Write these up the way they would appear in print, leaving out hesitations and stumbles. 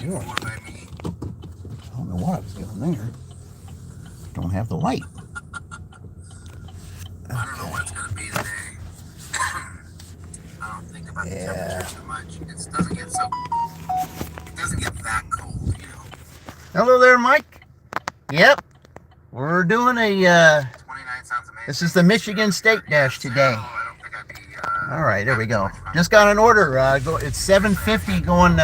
doing? I don't know what I was doing there. Don't have the light. Okay. I don't know what it's going to be today. I don't think about the temperature so much. It doesn't get that cold, you know. Hello there, Mike. Yep. We're doing a 29 sounds amazing. This is the Michigan State Dash today. All right, there we go. Just got an order. It's 7:50 going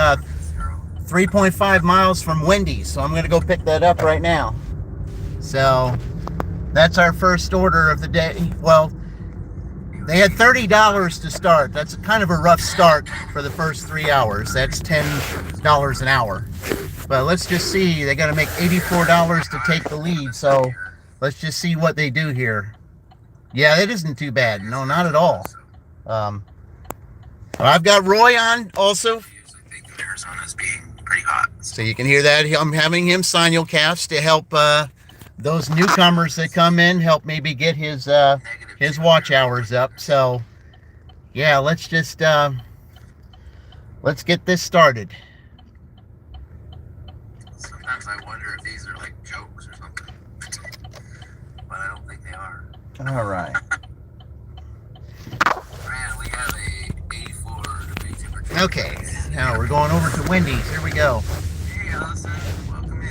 3.5 miles from Wendy's, so I'm going to go pick that up right now. So that's our first order of the day. Well, they had $30 to start. That's kind of a rough start for the first 3 hours. That's $10 an hour. But let's just see. They got to make $84 to take the lead. So let's just see what they do here. Yeah, it isn't too bad. No, not at all. I've got Roy on also. Arizona's being pretty hot. So you can hear that. I'm having him simulcast to help those newcomers that come in, help maybe get his watch hours up. So yeah, let's just let's get this started. Sometimes I wonder if these are like jokes or something, but I don't think they are. All right. Man, we have a 84-degree temperature. Okay, now we're going over to Wendy's. Here we go. Hey, Allison, welcome in.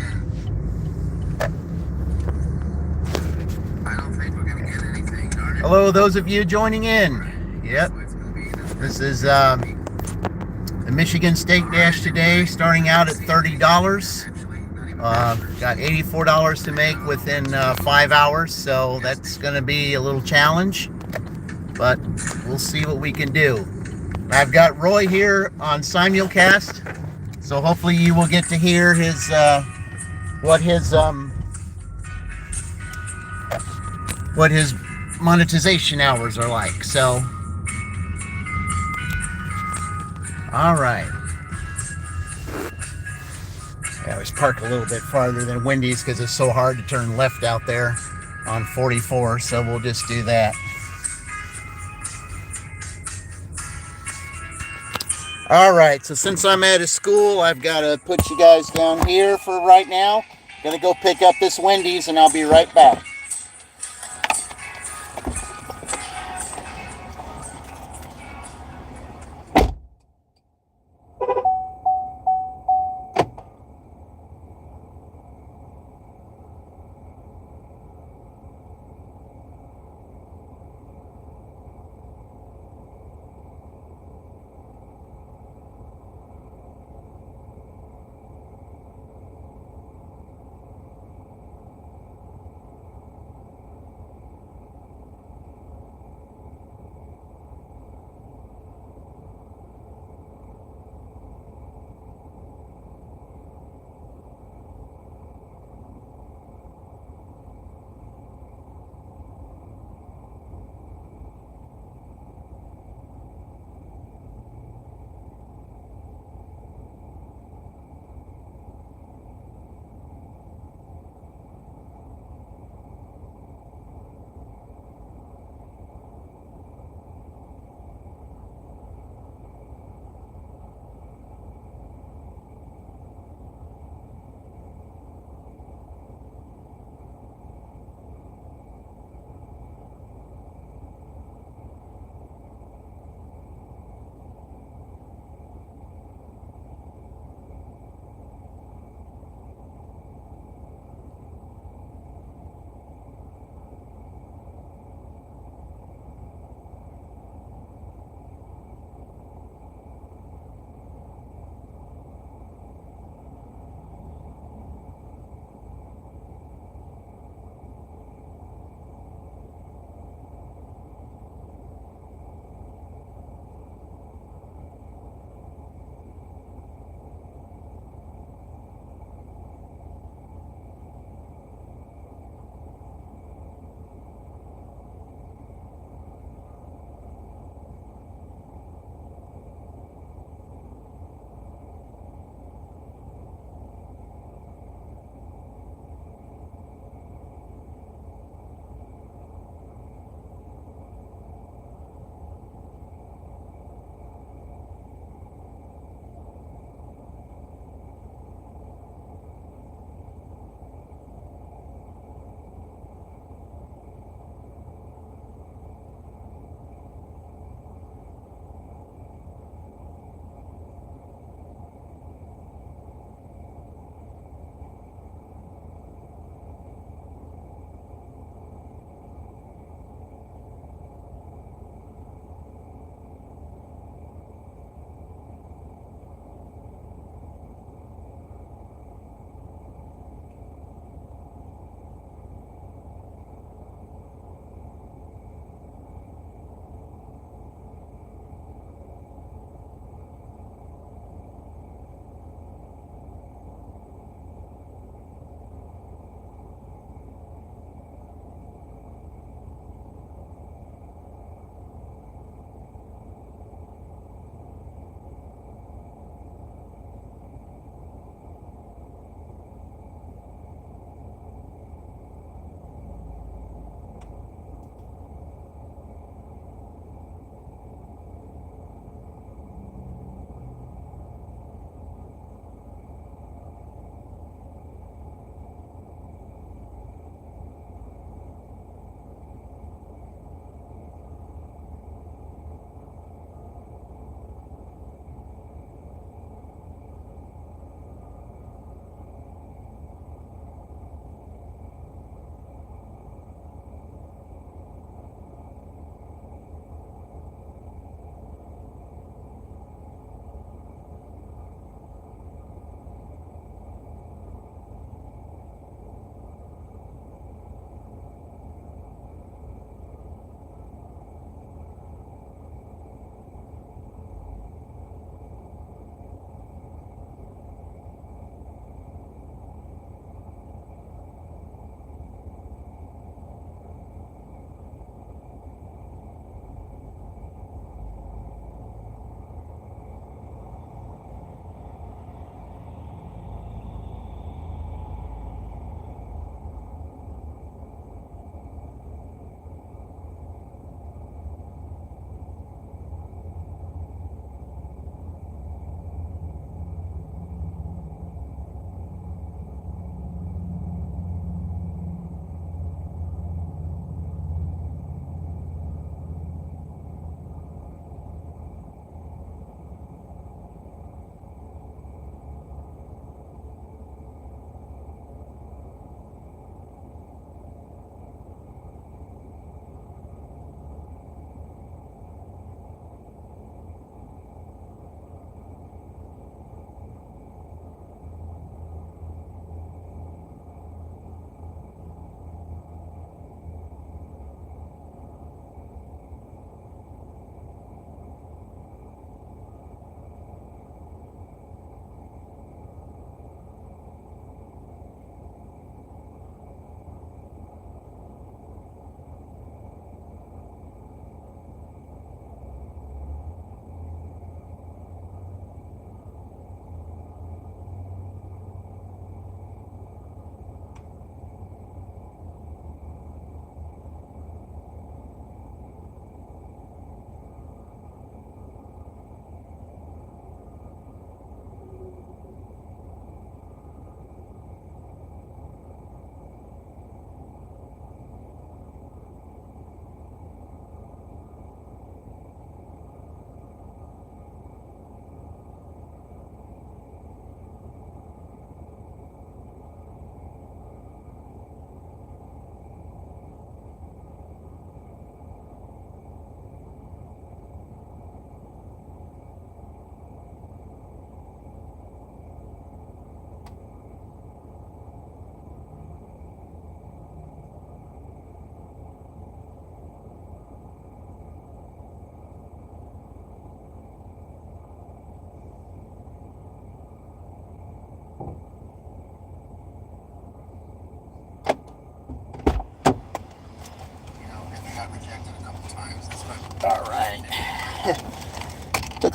I don't think we're gonna get anything, darn it. Hello, those of you joining in. Yep. This is the Michigan State Dash today, starting out at $30. Got $84 to make within 5 hours, so that's going to be a little challenge, but we'll see what we can do. I've got Roy here on simulcast, so hopefully you will get to hear his what his monetization hours are like. So all right. I always park a little bit farther than Wendy's because it's so hard to turn left out there on 44, so we'll just do that. All right, so since I'm at a school, I've got to put you guys down here for right now. Gonna go pick up this Wendy's and I'll be right back.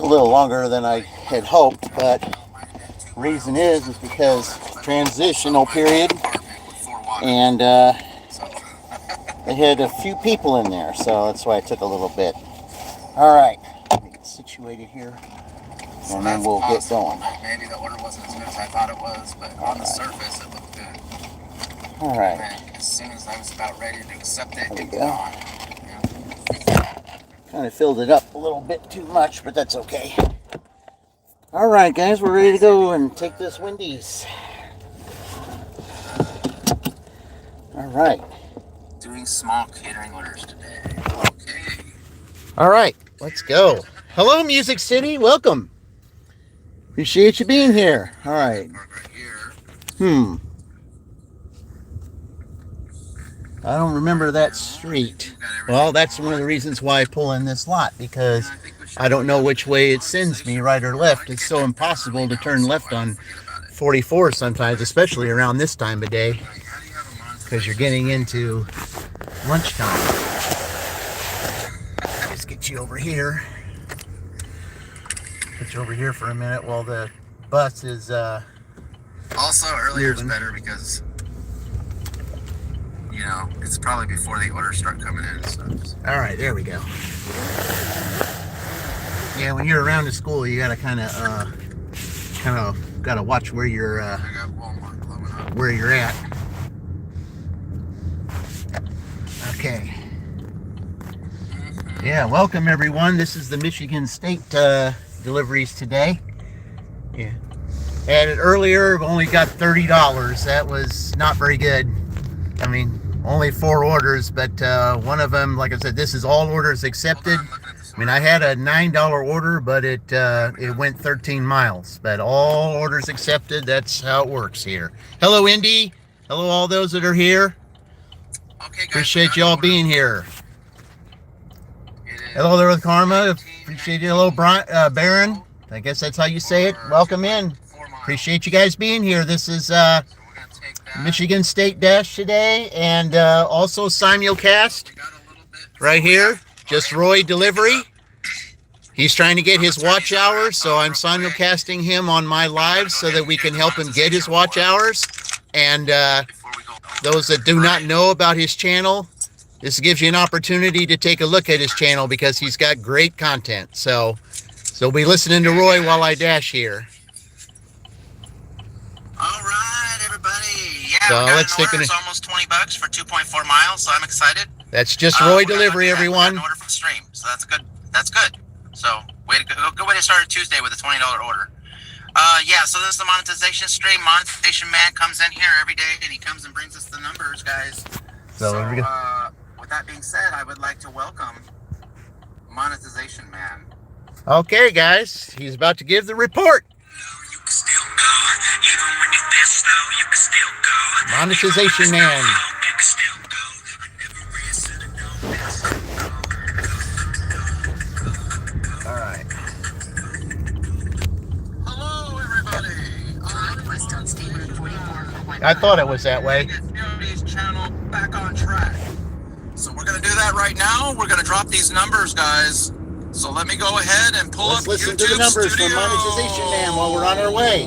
a little longer than I had hoped, but reason is because transitional period, and they had a few people in there, so that's why it took a little bit. All right, let me get situated here, and then we'll get going. Maybe the order wasn't as good as I thought it was, but on the surface it looked good. All right. And as soon as I was about ready to accept it, There we it go. gone. Kind of filled it up a little bit too much, but that's okay. All right, guys, we're ready to go and take this Wendy's. All right. Doing small catering orders today. Okay. All right, let's go. Hello, Music City. Welcome. Appreciate you being here. All right. Park right here. I don't remember that street. Well, that's one of the reasons why I pull in this lot, because I don't know which way it sends me, right or left. It's so impossible to turn left on 44 sometimes, especially around this time of day, because you're getting into lunchtime. Let's get you over here. Put you over here for a minute while the bus is Also, earlier is moving. better because, you know, it's probably before the orders start coming in and stuff. All right, there we go. Yeah, when you're around the school, you gotta kind of gotta watch where you're I got Walmart blowing up. where you're at. Okay. Yeah, welcome everyone. This is the Michigan State deliveries today. Yeah. And earlier, only got $30. That was not very good. I mean, only 4 orders, but one of them, like I said, this is all orders accepted. I mean, I had a $9 order, but it went 13 miles. But all orders accepted. That's how it works here. Hello, Indy. Hello, all those that are here. Okay, guys, Appreciate you all being here. Hello there with Karma. Appreciate you. Hello, Baron. I guess that's how you say it. Welcome in. Appreciate you guys being here. This is Michigan State Dash today, and also simulcast right here. Just Roy Delivery. He's trying to get his watch hours, so I'm simulcasting him on my live so that we can help him get his watch hours. And those that do not know about his channel, this gives you an opportunity to take a look at his channel because he's got great content. So be listening to Roy while I dash here. All right, everybody. Yeah, So we got let's an take order. an- It's almost $20 for 2.4 miles, so I'm excited. That's just We're Roy not Delivery, gonna do that. We got everyone. an order from stream, so that's good. That's good. So way to go. Good way to start a Tuesday with a $20 order. Yeah, so this is the monetization stream. Monetization man comes in here every day, and he comes and brings us the numbers, guys. So With that being said, I would like to welcome Monetization Man. Okay, guys, he's about to give the report. Monetization man. All right. Hello, everybody. I thought it was that way. Get Jody's channel back on track. So we're gonna do that right now. We're gonna drop these numbers, guys. So let me go ahead and pull Let's up listen YouTube to the numbers Studio. from Monetization Man while we're on our way.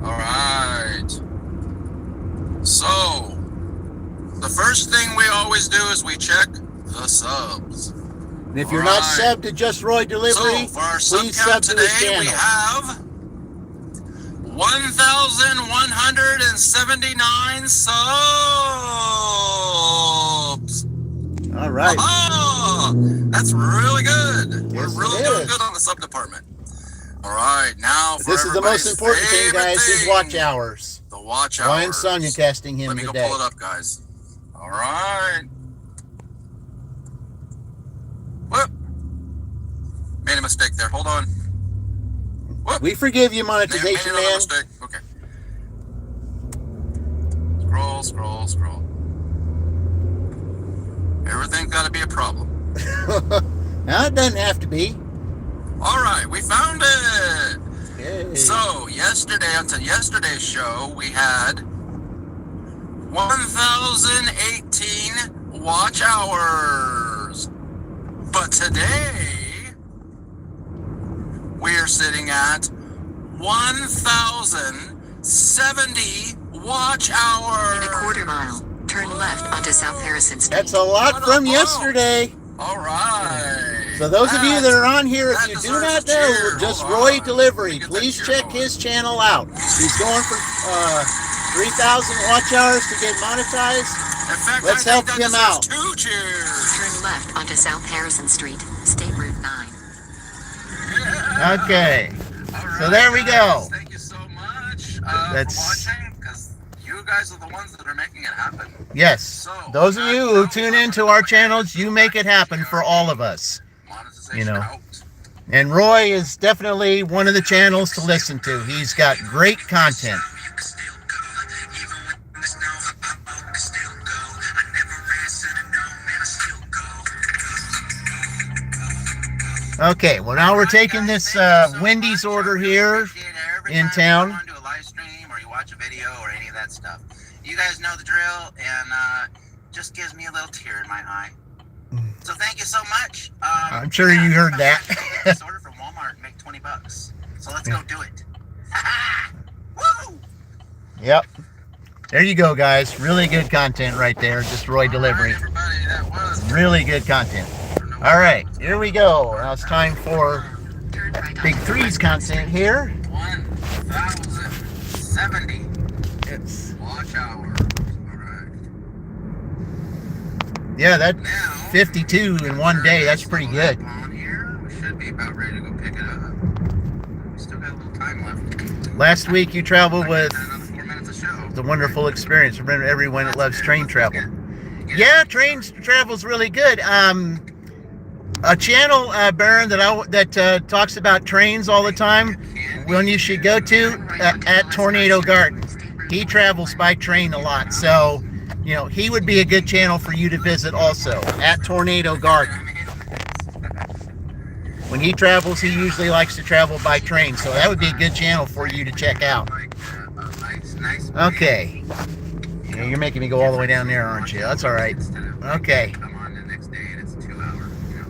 All right. So the first thing we always do is we check the subs. And if you're not Right. subbed to Just Roy Delivery, So for our sub please count sub to his today, we channel. have 1,179 subs. All right. Oh, that's really good. Yes, We're really it doing is. good on the sub department. All right, now for This is the most everybody's important thing, favorite guys, his thing, watch hours. The watch hours. Ryan Sonia casting him Let me go today. pull it up, guys. All right. Whoop. Made a mistake there. Hold on. Whoop. We forgive you, Made Monetization another Man. mistake. Okay. Scroll. Everything's got to be a problem. Now, it doesn't have to be. All right, we found it. Yay. So yesterday, on yesterday's show, we had 1,018 watch hours. But today, we're sitting at 1,070 watch hours. In a quarter mile, turn left onto South Harrison Street. That's a lot from yesterday. All right. So those of you that are on here, if that you do deserves not a know, cheer. just Hold Roy on. Delivery, Get that please cheer check going. his channel out. He's going for 3,000 watch hours to get monetized. In fact, Let's I think help that him deserves out. 2 cheers. Turn left onto South Harrison Street, State Route 9. Okay. All right, So there we go. guys, thank you so much That's- for watching, because you guys are the ones that are making it happen. Yes. So, Those of you who tune into our channels, you make it happen for all of us. Monetization You know. out. And Roy is definitely one of the channels to listen to. He's got great content. Okay, well now we're taking this Wendy's order here in town. You do a live stream or you watch a video or any of that stuff. You guys know the drill, and just gives me a little tear in my eye. So thank you so much. I'm sure you heard that. This order from Walmart and make $20. So let's go do it. Woo! Yep. There you go, guys. Really good content right there. Just Roy Delivery. All right, everybody, that was Really good content. All right, here we go. Now it's time for Turn right Big onto Three's content here. 1,070 It's watch hours. All right. yeah, that Now 52 in one day. That's pretty good. On here, we should be about ready to go pick it up. We still got a little time left. Last week you traveled with Another 4 minutes of show. the wonderful experience. Remember, everyone that loves train travel. Yeah, train travel's really good. A channel, Baron, that talks about trains all the time. One you should go to at Tornado Garden. He travels by train a lot, so you know he would be a good channel for you to visit also at Tornado Garden. When he travels, he usually likes to travel by train, so that would be a good channel for you to check out. Nice. Okay. Yeah, you're making me go all the way down there, aren't you? That's all right. Okay. Come on the next day and it's 2 hours. You know,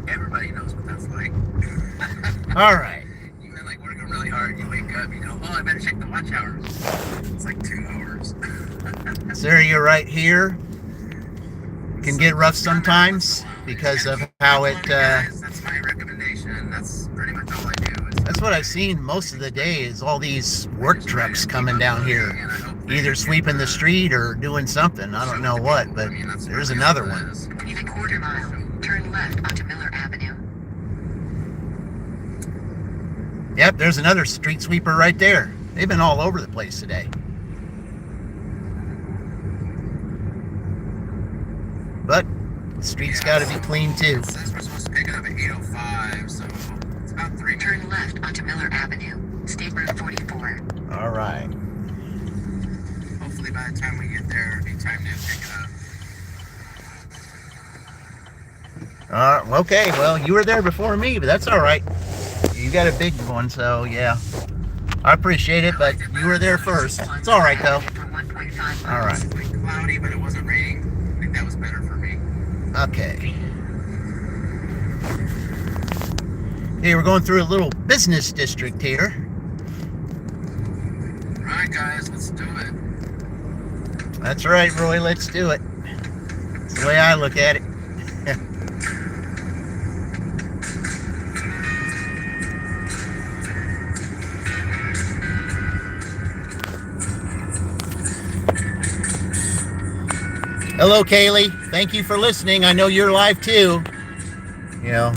everybody knows what that's like. All right. You've been like working really hard. You wake up, you go, oh, I better check the watch hours. It's like 2 hours. This area right here can get rough sometimes because of how it. Guys, that's my recommendation. That's pretty much all I do. That's what I've seen most of the day is all these work trucks coming down here, either sweeping the street or doing something. I don't know what, but there's another one. In a quarter mile, turn left onto Miller Avenue. Yep, there's another street sweeper right there. They've been all over the place today. But the street's got to be clean too. It says we're supposed to pick it up at 8:05, so it's about 3 minutes. Turn left onto Miller Avenue, State Route 44. All right. Hopefully by the time we get there, it'll be time to pick it up. Okay, well, you were there before me, but that's all right. You got a big one, so yeah. I appreciate it, but you were there first. It's all right, though. For 1.5 All right. It was like cloudy, but it wasn't raining. I think that was better for me. Okay. Hey, we're going through a little business district here. Alright guys, let's do it. That's right, Roy, let's do it. That's the way I look at it. Hello, Kaylee. Thank you for listening. I know you're live too. You know,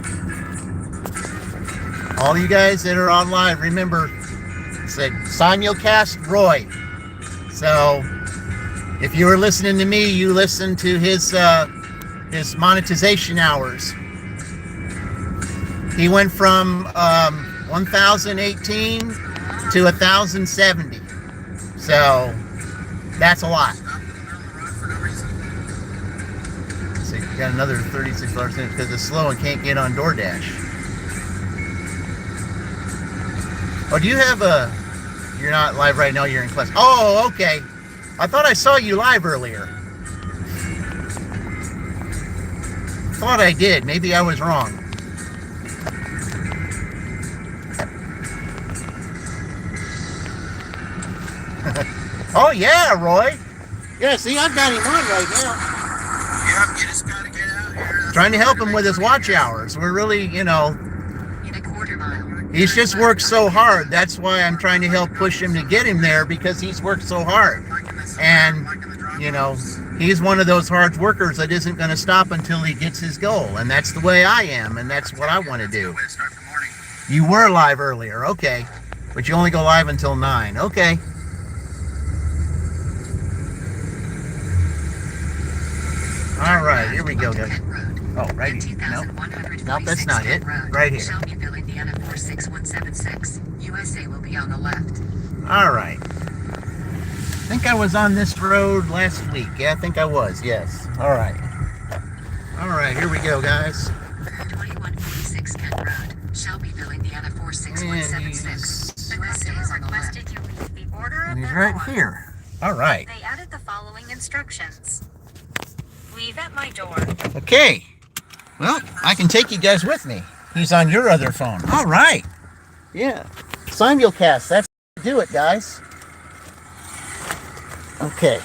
all you guys that are on live, remember, it said simulcast Roy. So if you were listening to me, you listened to his monetization hours. He went from 1,018 to 1,070. So that's a lot. So you got another $36 in it because it's slow and can't get on DoorDash. Oh, do you have a... You're not live right now, you're in class. Oh, okay. I thought I saw you live earlier. Thought I did. Maybe I was wrong. Oh yeah, Roy. Yeah, see, I've got him on right now. Yep, you just gotta get out here. Trying to help him with his watch hours. We're really, In a quarter mile. he's just worked so hard. That's why I'm trying to help push him to get him there, because he's worked so hard. And, he's one of those hard workers that isn't going to stop until he gets his goal. And that's the way I am, and that's what I want to do. Way to start the morning. You were live earlier, okay. But you only go live until 9, okay. All right, here we go, guys. Oh, right here. Nope, that's not it. Right here. Shelbyville, Indiana 46176. USA will be on the left. All right. I think I was on this road last week. Yeah, I think I was, yes. All right. All right, here we go, guys. 2146 Kent Road, Shelbyville, Indiana 46176. USA is on the left. Requested you leave the order of And he's their right horn. here. All right. They added the following instructions. Leave at my door. Okay. Well, I can take you guys with me. He's on your other phone. All right. Yeah. Simulcast. That's how you do it, guys. Okay.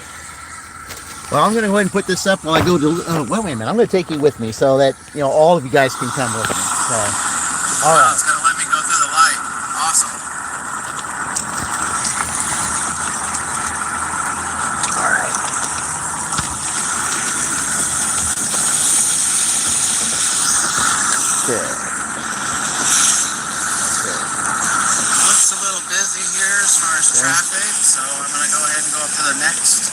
Well, I'm going to go ahead and put this up while I go to... wait a minute. I'm going to take you with me so that, all of you guys can come with me. So, all right. It's gonna let me go through the light. Awesome. All right. Okay. Looks a little busy here as far as traffic, so I'm gonna go ahead and go up to the next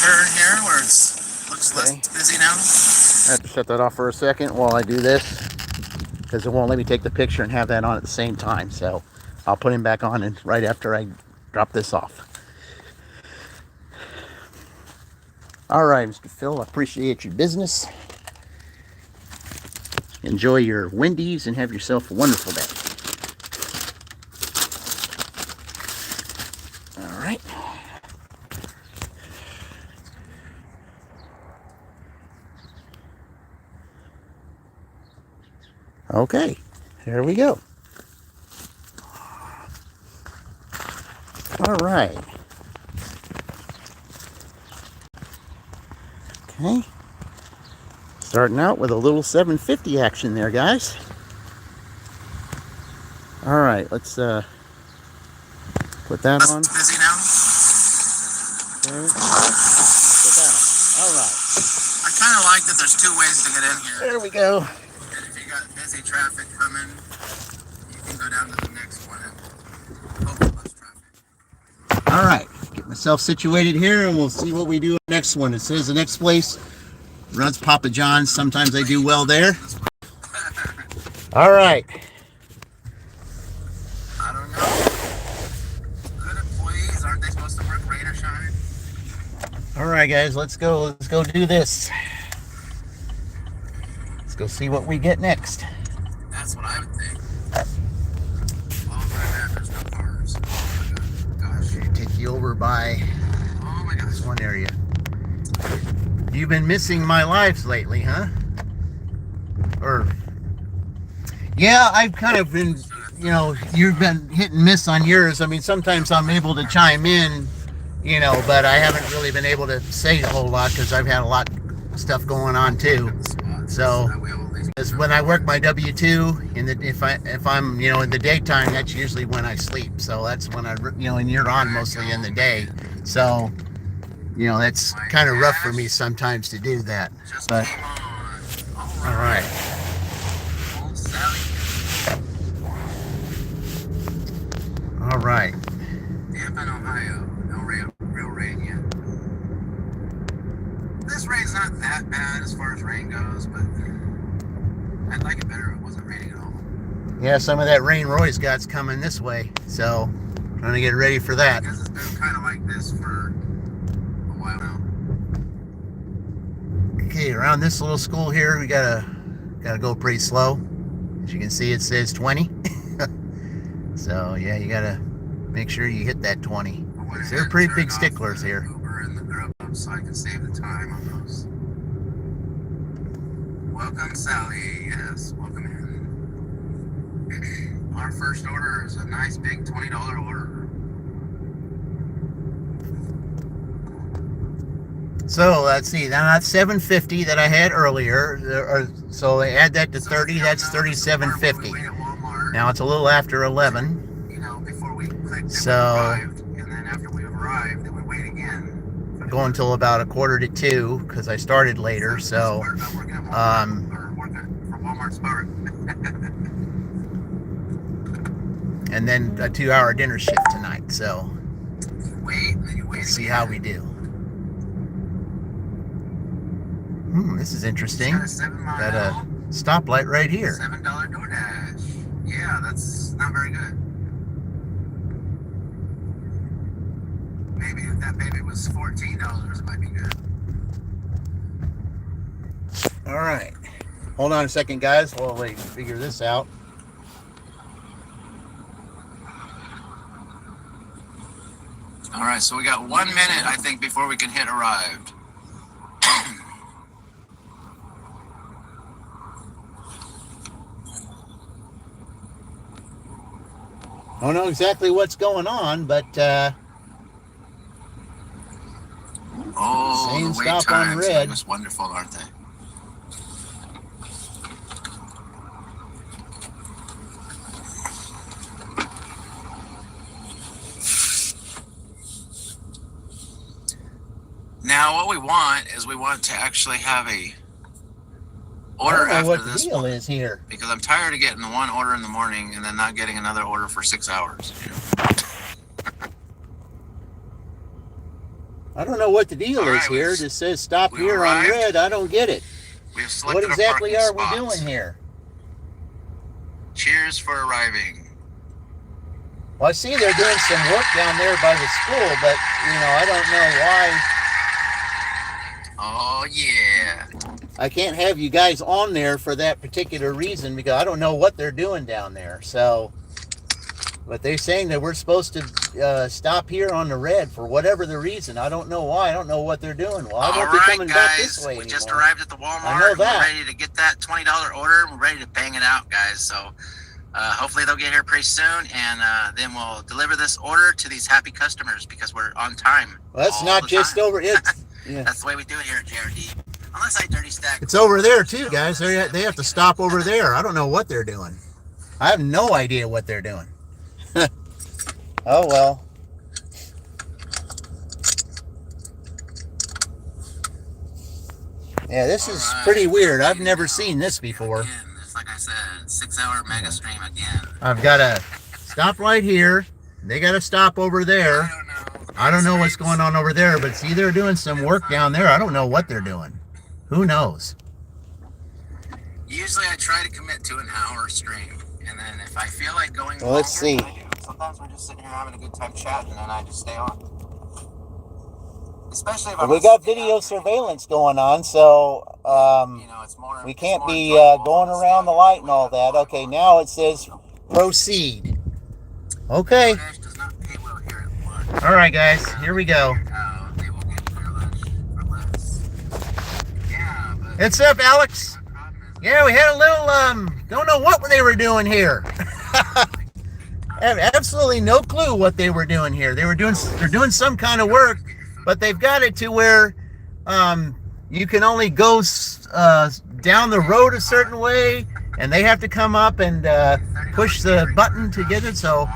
turn here where looks less busy now. I have to shut that off for a second while I do this, because it won't let me take the picture and have that on at the same time. So I'll put him back on and right after I drop this off. All right, Mr. Phil, I appreciate your business. Enjoy your Wendy's and have yourself a wonderful day. All right. Okay, here we go. All right. Okay. Starting out with a little 750 action there, guys. All right, let's put that on. Less busy now. Okay. Put that on. All right. I kind of like that there's two ways to get in here. There we go. And if you got busy traffic coming, you can go down to the next one and hopefully less traffic. All right, get myself situated here, and we'll see what we do next one. It says the next place runs Papa John's. Sometimes they do well there. All right. I don't know. Good employees, aren't they supposed to work rain or shine? All right, guys, let's go. Let's go do this. Let's go see what we get next. That's what I would think. All right, there's no cars. Oh my gosh. Okay, take you over by Oh my gosh. this one area. You've been missing my lives lately, huh? Or, yeah, I've kind of been, you've been hit and miss on yours. I mean, sometimes I'm able to chime in, but I haven't really been able to say a whole lot because I've had a lot of stuff going on too. So, as when I work my W-2, if I'm in the daytime, that's usually when I sleep. So that's when and you're on mostly in the day. So, that's kind of rough for me sometimes to do that. Just But come on. all right. Old Sally. All right. Tampa, Ohio. No real rain yet. This rain's not that bad as far as rain goes, but I'd like it better if it wasn't raining at all. Yeah, some of that rain Roy's got's coming this way, so trying to get ready for that. Because it's been kind of like this for a while now. Okay, around this little school here, we gotta go pretty slow. As you can see, it says 20. So yeah, you gotta make sure you hit that 20. They're pretty big sticklers here. Uber and the Grub so I can save the time on those. Welcome, Sally. Yes, welcome in. Our first order is a nice big $20 order. So let's see. Now that's 750 that I had earlier. So add that to 30. That's 3750. Now it's a little after 11. So going until about 1:45 because I started later. So and then a 2-hour dinner shift tonight. So let's see how we do. This is interesting. Got a stoplight right here. $7 DoorDash. Yeah, that's not very good. Maybe if that baby was $14, it might be good. All right. Hold on a second, guys, while we figure this out. All right, so we got 1 minute, I think, before we can hit arrived. I don't know exactly what's going on, but oh, same the wait stop on times red. are just wonderful, aren't they? Now, what we want is we want to actually have a order I don't know after what the this deal one, is here. because I'm tired of getting the one order in the morning and then not getting another order for 6 hours. I don't know what the deal All is right, here. It just says stop we here on arrived. red. I don't get it. We have What selected exactly our are parking we spots. doing here? Cheers for arriving. Well, I see they're doing some work down there by the school, but, I don't know why. Oh, yeah. I can't have you guys on there for that particular reason because I don't know what they're doing down there. So, but they're saying that we're supposed to stop here on the red for whatever the reason. I don't know why. I don't know what they're doing. Well, I won't be coming back this way we anymore. just arrived at the Walmart. I know and that. We're ready to get that $20 order. We're ready to bang it out, guys. So hopefully they'll get here pretty soon, and then we'll deliver this order to these happy customers because we're on time. Well, that's all not the just time. over. It's yeah. That's the way we do it here at JRD. Unless I dirty stack. It's over there too, guys. They have to stop over there. I don't know what they're doing. I have no idea what they're doing. Oh well. Yeah, this is pretty weird. I've never seen this before. Again, it's like I said, 6-hour mega stream again. I've got a stoplight here. They got to stop over there. I don't know what's going on over there, but see, they're doing some work down there. I don't know what they're doing. Who knows? Usually I try to commit to an hour stream, and then if I feel like going Well, let's longer, see. I do. Sometimes we're just sitting here having a good time chatting, and then I just stay on. Especially if Well, I'm we got sitting video out there, surveillance going on, so it's more. we it's can't more be enjoyable going to around the see light and all that. Okay, now it says proceed. Okay. DoorDash does not pay well here at lunch. All right, guys. Here we go. They will get their lunch for less. Yeah, but What's up, Alex? the problem is Yeah, we had a little, don't know what they were doing here. I have absolutely no clue what they were doing here. They're doing some kind of work, but they've got it to where you can only go down the road a certain way, and they have to come up and push the button to get it. So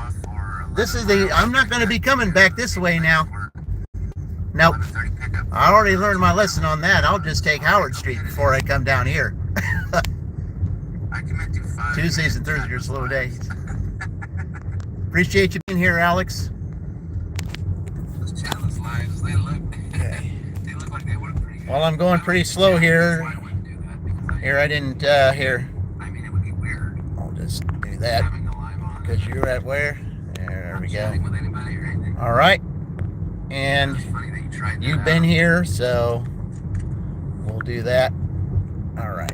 this is I'm not going to be coming back this way now. Nope. I already learned my lesson on that. I'll just take Howard Street before I come down here. I commit to 5 Tuesdays and Thursdays are slow days. Appreciate you being here, Alex. Those challenge lives, they look like they work pretty good. Well, I'm going pretty slow here. I wouldn't do that because Here, I didn't, here. I mean, it would be weird I'll just do that having a live on. because you're at where? There we go. Chatting with anybody or anything. All right. And It's funny that you tried that you've out. been here, so we'll do that. All right.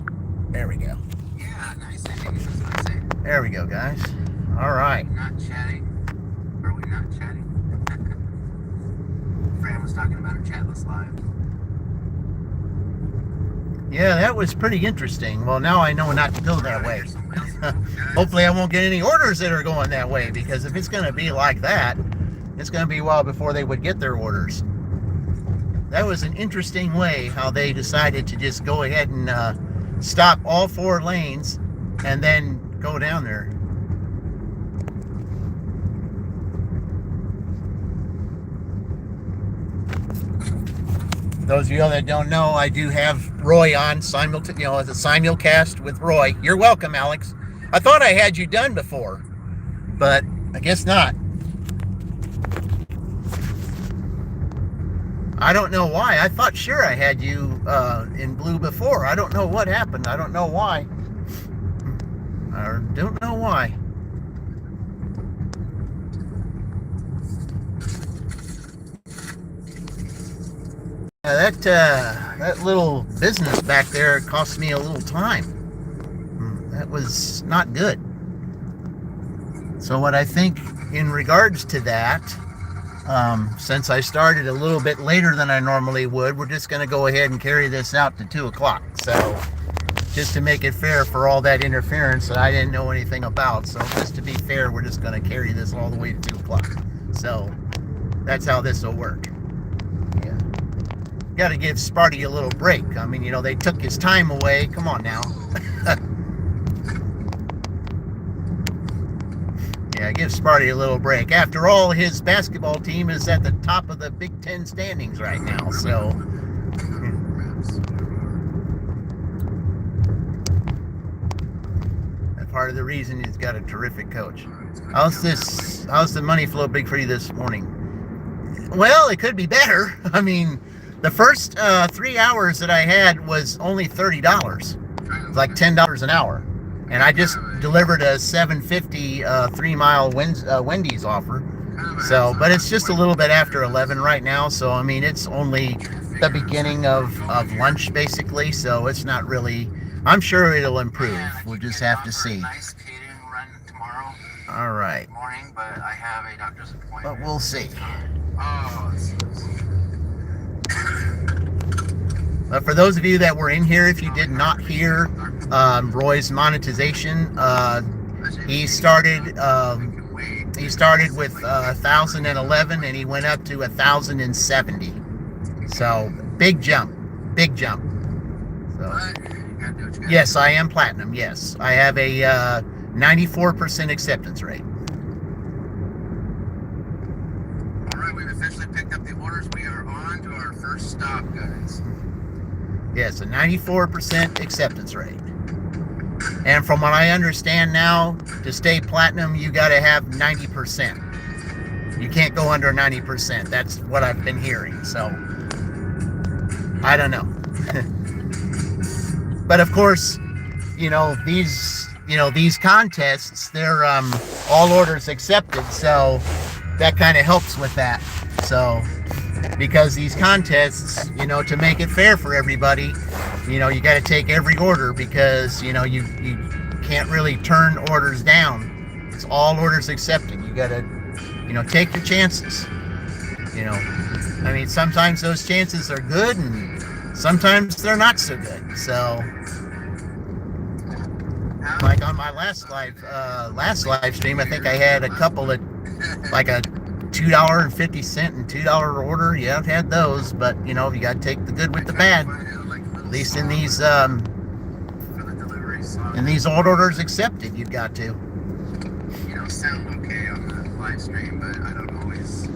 There we go. Yeah, nice. I think that's what I say. There we go, guys. All right. Not chatting. Are we not chatting? Fran was talking about her chatless live. Yeah, that was pretty interesting. Well, now I know not to go that way. Hopefully I won't get any orders that are going that way, because if it's going to be like that, it's going to be a while before they would get their orders. That was an interesting way how they decided to just go ahead and stop all 4 lanes and then go down there. Those of you that don't know, I do have Roy on as a simulcast with Roy. You're welcome, Alex. I thought I had you done before, but I guess not. I don't know why. I thought sure I had you in blue before. I don't know what happened. I don't know why. I don't know why. That little business back there cost me a little time. That was not good. So what I think in regards to that, since I started a little bit later than I normally would, we're just going to go ahead and carry this out to 2 o'clock. So just to make it fair for all that interference that I didn't know anything about. So just to be fair, we're just going to carry this all the way to 2 o'clock. So that's how this will work. Yeah. Got to give Sparty a little break. I mean, you know, they took his time away. Come on now. Yeah, give Sparty a little break. After all, his basketball team is at the top of the Big Ten standings right now. So, that's part of the reason he's got a terrific coach. How's the money flow big for you this morning? Well, it could be better. I mean, the first 3 hours that I had was only $30. It's like $10 an hour. And I just delivered a $7.50 3-mile Wendy's offer. So, but it's just a little bit after 11 right now. So, I mean, it's only the beginning of lunch, basically. So, it's not really, I'm sure it'll improve. We'll just have to see. Nice catering run tomorrow. All right. Morning, but I have a doctor's appointment. But we'll see. Oh, But for those of you that were in here, if you did not hear Roy's monetization, he started with 1,011 and he went up to 1,070. So big jump. So yes, I am platinum. Yes, I have a 94% acceptance rate. all right, we've officially picked up the orders. We are on to our first stop, guys. Yes, a 94% acceptance rate. And from what I understand now, to stay platinum, you got to have 90%. You can't go under 90%. That's what I've been hearing. So, I don't know. But of course, these contests, they're all orders accepted. So, that kind of helps with that. So, because these contests, to make it fair for everybody, you got to take every order because, you can't really turn orders down. It's all orders accepted. You got to, take your chances. I mean, sometimes those chances are good and sometimes they're not so good. So, like on my last live stream, I think I had a couple of, like a $2.50 and $2 order. Yeah, I've had those, but you got to take the good with the bad. At least in these old orders accepted, you've got to. Sound okay on the live stream, but I don't always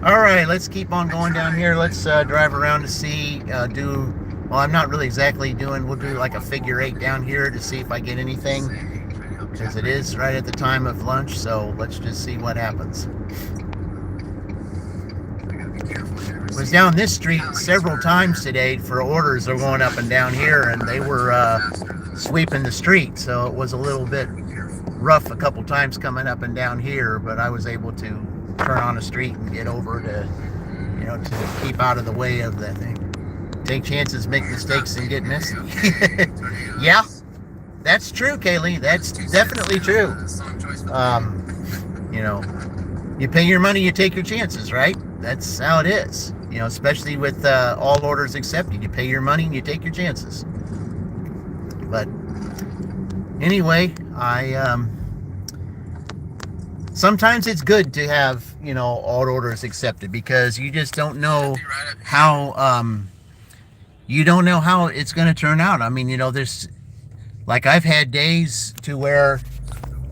All right, let's keep on going down here. Let's drive around to see, well, I'm not really exactly we'll do like a figure 8 down here to see if I get anything, because it is right at the time of lunch, so let's just see what happens. I was down this street several times today for orders. They're going up and down here, and they were sweeping the street, so it was a little bit rough a couple times coming up and down here, but I was able to turn on a street and get over to, to keep out of the way of that thing. Take chances, make mistakes, and get messy. Yeah, that's true, Kaylee. That's definitely true. You pay your money, you take your chances, right? That's how it is. Especially with all orders accepted, you pay your money and you take your chances. But anyway, sometimes it's good to have, all orders accepted, because you just don't know how you don't know how it's going to turn out. I mean, there's, like, I've had days to where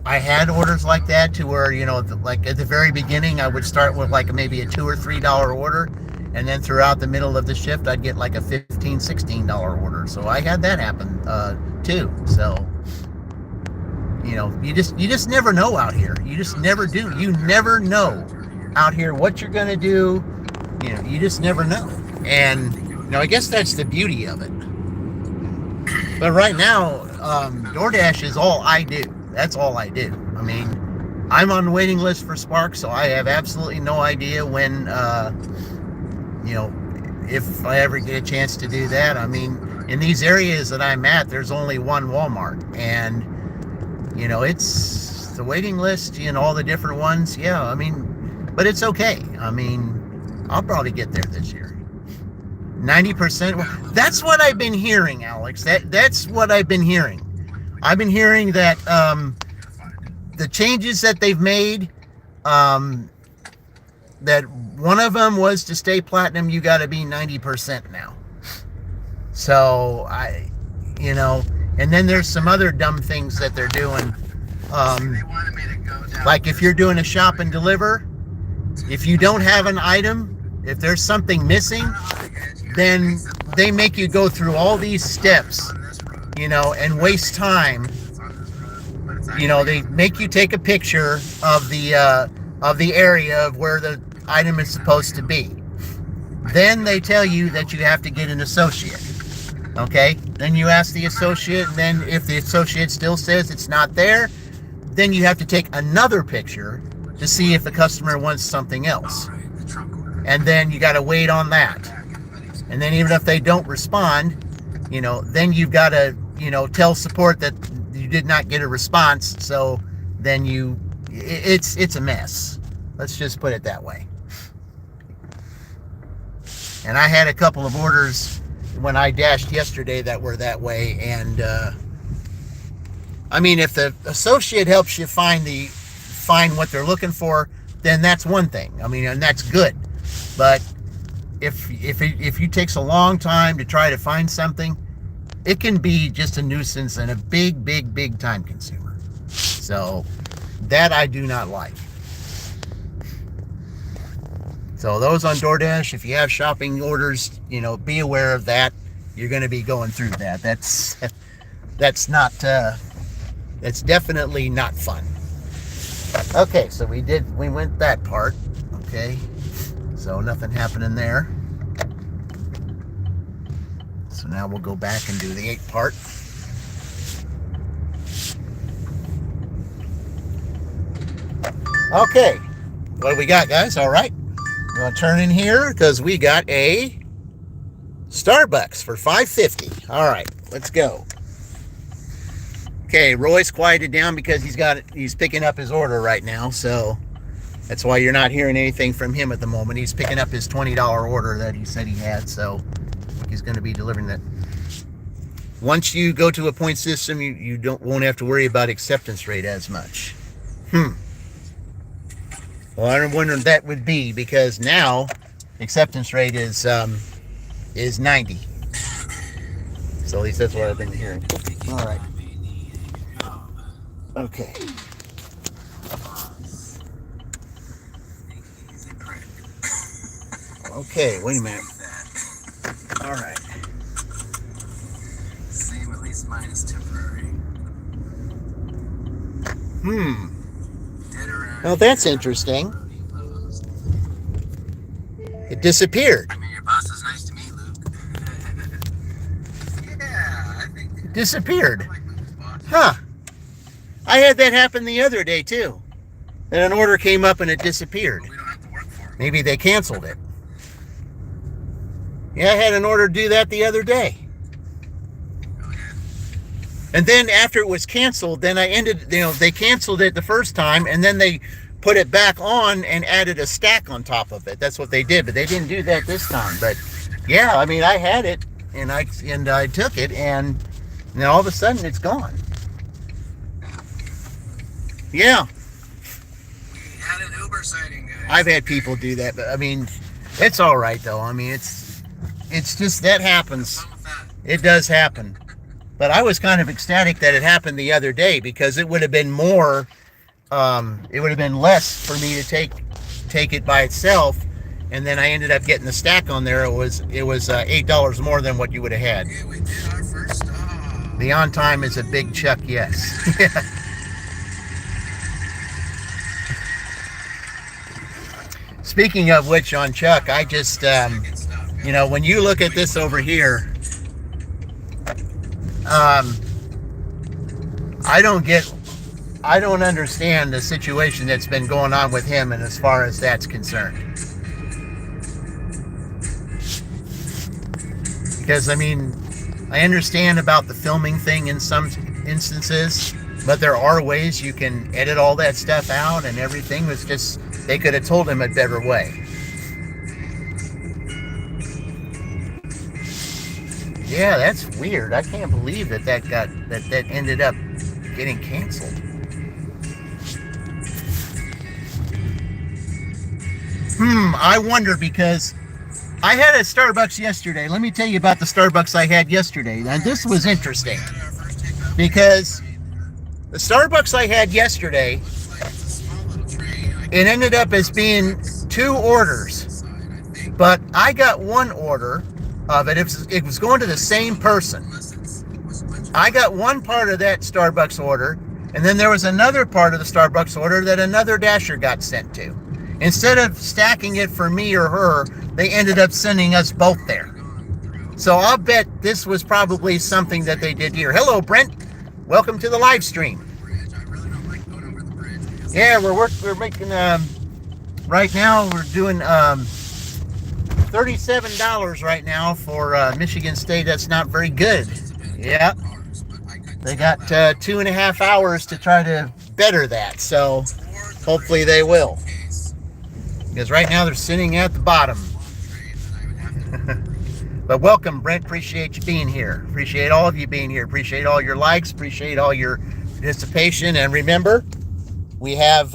I had orders like that, to where, like at the very beginning, I would start with like maybe a $2 or $3 order. And then throughout the middle of the shift, I'd get like a $15, $16 order. So I had that happen too. So, you just never know out here. You just never do. You never know out here what you're going to do. You just never know. And, I guess that's the beauty of it. But right now, DoorDash is all I do. That's all I do. I mean, I'm on the waiting list for Spark, so I have absolutely no idea when, if I ever get a chance to do that. I mean, in these areas that I'm at, there's only one Walmart, and it's the waiting list, all the different ones. Yeah, I mean, but it's okay. I mean, I'll probably get there this year. 90%. That's what I've been hearing, Alex. That's what I've been hearing. I've been hearing that the changes that they've made, that one of them was to stay platinum, you got to be 90% now. So and then there's some other dumb things that they're doing. Like if you're doing a shop and deliver, if you don't have an item, if there's something missing, then they make you go through all these steps, and waste time. They make you take a picture of the area of where the item is supposed to be. Then they tell you that you have to get an associate. Okay? Then you ask the associate, and then if the associate still says it's not there, then you have to take another picture to see if the customer wants something else. And then you got to wait on that. And then even if they don't respond, then you've got to, tell support that you did not get a response. So then it's a mess. Let's just put it that way. And I had a couple of orders when I dashed yesterday that were that way. And I mean, if the associate helps you find what they're looking for, then that's one thing. I mean, and that's good. But if it takes a long time to try to find something, it can be just a nuisance and a big time consumer. So that I do not like. So those on DoorDash, if you have shopping orders, be aware of that. You're going to be going through that. That's definitely not fun. Okay, so we went that part. Okay, so nothing happening there. So now we'll go back and do the 8 part. Okay, what do we got, guys? All right. We're going to turn in here because we got a Starbucks for $5.50. All right, let's go. Okay, Roy's quieted down because he's picking up his order right now, so that's why you're not hearing anything from him at the moment. He's picking up his $20 order that he said he had, so he's going to be delivering that. Once you go to a point system, you won't have to worry about acceptance rate as much. Well, I wonder if that would be, because now acceptance rate is 90. So at least that's what I've been hearing. All right. Okay. Okay, wait a minute. All right. Same, at least mine is temporary. Well, that's interesting. It disappeared. I mean, your boss is nice to meet, Luke. Yeah, I think It disappeared. I like Luke's boss. Huh. I had that happen the other day, too. And an order came up and it disappeared. We don't have to work for him. Maybe they canceled it. Yeah, I had an order do that the other day. Oh, yeah. And then after it was canceled, then they canceled it the first time, and then they put it back on and added a stack on top of it. That's what they did, but they didn't do that this time. But yeah, I mean, I had it, and I took it, and then all of a sudden it's gone. Yeah. sighting, guys. I've had people do that, but I mean, it's all right though. I mean, it's just that happens. Fun with that. It does happen. But I was kind of ecstatic that it happened the other day because it would have been more, it would have been less for me to take it by itself, and then I ended up getting the stack on there. It was $8 more than what you would have had. Okay, we did our first stop. The on time is a big chuck, yes. Speaking of which, on Chuck, I just, you know, when you look at this over here, I don't understand the situation that's been going on with him, and as far as that's concerned. Because, I mean, I understand about the filming thing in some instances, but there are ways you can edit all that stuff out, and everything was just, they could have told him a better way. Yeah, that's weird. I can't believe that ended up getting canceled. I wonder, because I had a Starbucks yesterday. Let me tell you about the Starbucks I had yesterday. And this was interesting because the Starbucks I had yesterday, it ended up as being 2 orders, but I got 1 order of it. It was going to the same person. I got one part of that Starbucks order, and then there was another part of the Starbucks order that another dasher got sent to. Instead of stacking it for me or her, they ended up sending us both there. So I'll bet this was probably something that they did here. Hello, Brent. Welcome to the live stream. Yeah, we're making right now we're doing $37 right now for Michigan State. That's not very good. Yeah, they got 2.5 hours to try to better that, so hopefully they will, because right now they're sitting at the bottom. But welcome, Brent. Appreciate you being here. Appreciate all of you being here. Appreciate all your likes. Appreciate all your participation. And remember, we have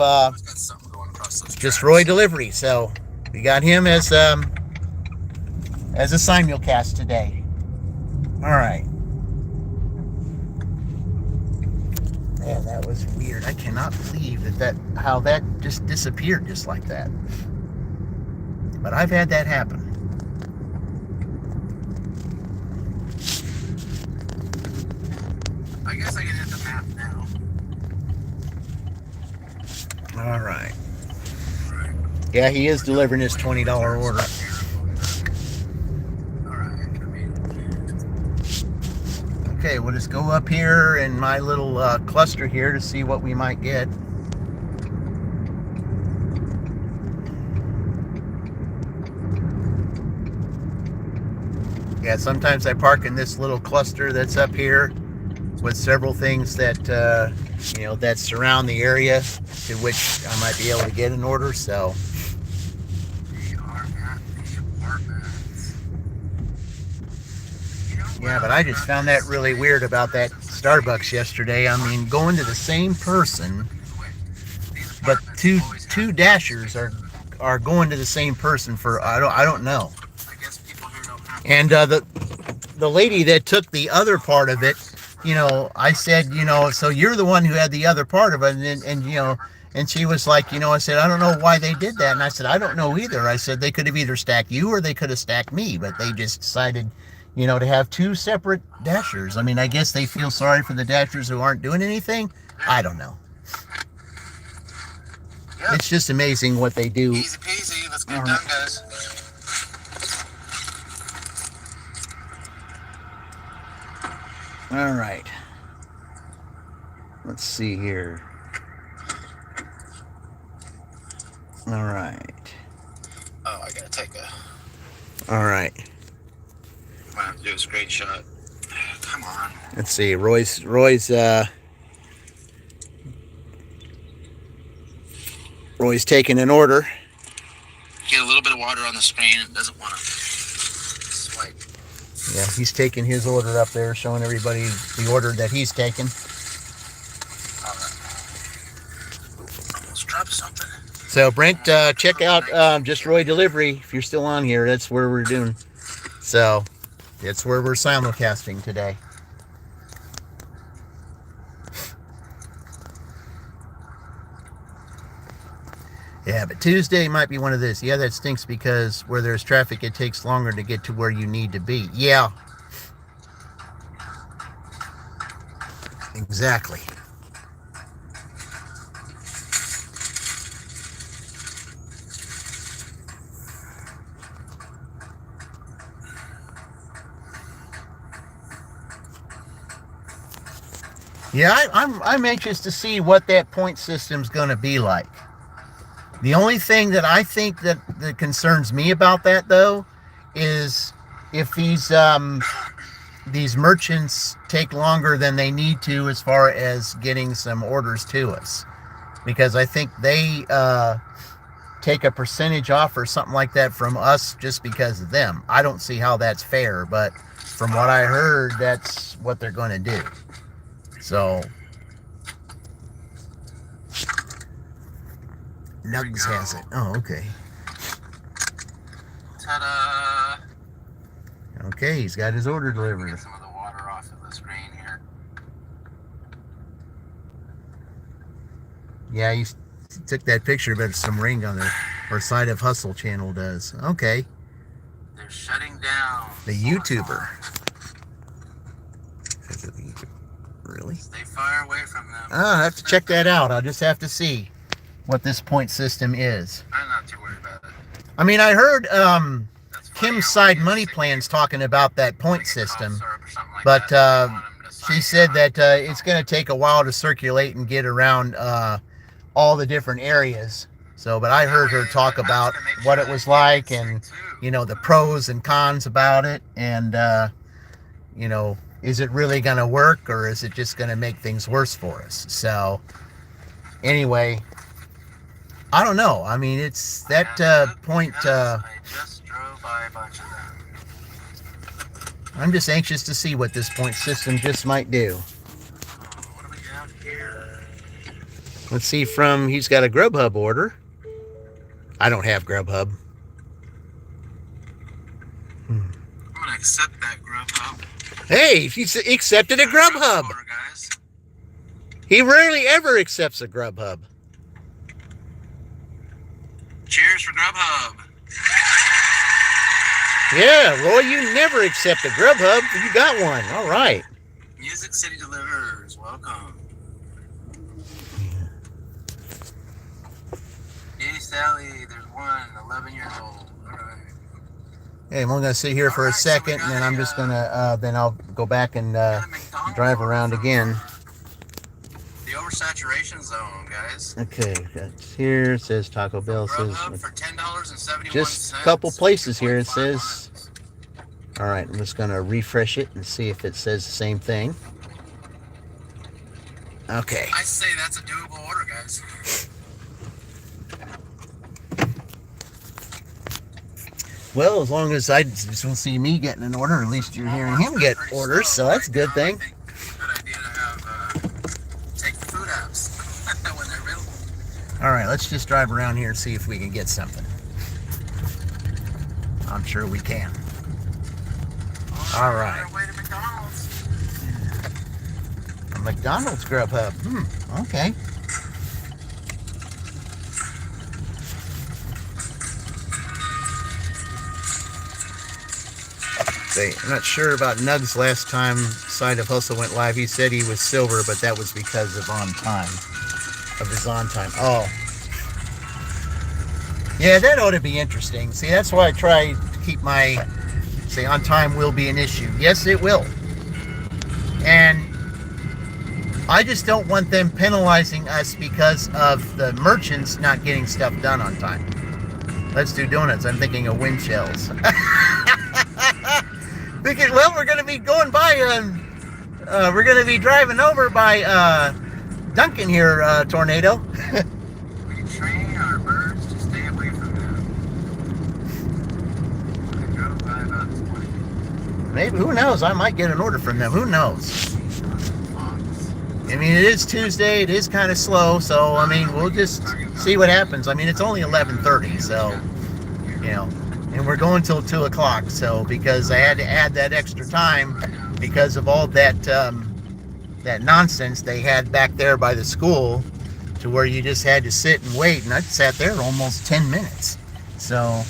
just Roy Delivery, so we got him as a simulcast today. All right. Man, that was weird. I cannot believe how that just disappeared just like that. But I've had that happen. I guess I can hit the map now. All right. Yeah, he is delivering his $20 order. Okay, we'll just go up here in my little cluster here to see what we might get. Yeah, sometimes I park in this little cluster that's up here with several things that that surround the area to which I might be able to get an order. So We are at the apartments. yeah, but I just found that really weird about that Starbucks yesterday. I mean, going to the same person, but two dashers are going to the same person for I don't know. I guess people here don't have. And the lady that took the other part of it, I said, so you're the one who had the other part of it, and she was like, I said, I don't know why they did that, and I said, I don't know either. I said they could have either stacked you or they could have stacked me, but they just decided, to have 2 separate dashers. I mean, I guess they feel sorry for the dashers who aren't doing anything. I don't know. Yep. It's just amazing what they do. Easy peasy. Let's get All it done, right. guys. All right. Let's see here. All right. Oh, I gotta take a. All right. I'm gonna have to do a screenshot. Come on. Let's see. Roy's taking an order. Get a little bit of water on the screen. It doesn't want to swipe. Yeah, he's taking his order up there, showing everybody the order that he's taken. Almost dropped something. So Brent, check out Just Roy Delivery if you're still on here. That's where we're doing. So it's where we're simulcasting today. Yeah, but Tuesday might be one of this. Yeah, that stinks because where there's traffic, it takes longer to get to where you need to be. Yeah. Exactly. Yeah, I'm anxious to see what that point system's going to be like. The only thing that I think that concerns me about that, though, is if these merchants take longer than they need to as far as getting some orders to us. Because I think they take a percentage off or something like that from us just because of them. I don't see how that's fair, but from what I heard, that's what they're going to do. So, Nugs has it. Oh, okay. Ta-da! Okay, he's got his order delivered. Get some of the water off of the screen here. Yeah, he took that picture, but some ring on the or side of Hustle channel does. Okay. They're shutting down. The YouTuber. Is it the YouTuber? Really? Stay far away from them. Oh, I have to check that out. I'll just have to see what this point system is. I'm not too worried about it. I mean, I heard That's funny, Kim's I side would money use plans talking about that point system, syrup or something like but that. I want 'em to she sign said on. that it's going to take a while to circulate and get around all the different areas. So, but I heard her talk about what it was like and, you know, the pros and cons about it. And, you know, is it really going to work or is it just going to make things worse for us? So, anyway, I don't know. I mean, it's that point. I just drove by a bunch of them. I'm just anxious to see what this point system just might do. Oh, what do we got here? Let's see he's got a Grubhub order. I don't have Grubhub. I'm gonna accept that Grubhub. Hey, he accepted a Grubhub. Order, guys. He rarely ever accepts a Grubhub. Cheers for Grubhub. Yeah, Roy, you never accept a Grubhub. You got one. All right. Music City delivers. Welcome. Hey, Sally, there's one, 11 years old. All right. Hey, I'm only going to sit here for a Alright, so second, we and then got I'm just going to, then I'll go back and Got a McDonald's drive order around from again. The oversaturation zone, guys. Okay, that's here. It says Taco Bell. Grubhub Says for $10.71. just a couple places here. It 2.5 says. miles. All right, I'm just going to refresh it and see if it says the same thing. Okay. I say that's a doable order, guys. Well, as long as I just don't see me getting an order, at least you're hearing him get orders, so that's a good thing. I think it's a good idea to have take the food apps when they're available. All right, let's just drive around here and see if we can get something. I'm sure we can. All right. On our way to McDonald's. A McDonald's Grubhub. Okay. I'm not sure about Nugs last time Side of Hustle went live. He said he was silver, but that was because of his on time. Oh. Yeah, that ought to be interesting. See, that's why I try to keep my, say, on time will be an issue. Yes, it will. And I just don't want them penalizing us because of the merchants not getting stuff done on time. Let's do donuts. I'm thinking of wind shells. Thinking, well, we're going to be going by, we're going to be driving over by Duncan here, Tornado. We train our birds to stay away from them. I drove by about 20. Maybe, who knows? I might get an order from them. Who knows? Fox. I mean, it is Tuesday. It is kind of slow, so I mean, we'll just see what happens. I mean, it's only 11:30, so you know, and we're going till 2 o'clock. So because I had to add that extra time because of all that that nonsense they had back there by the school, to where you just had to sit and wait, and I sat there almost 10 minutes. So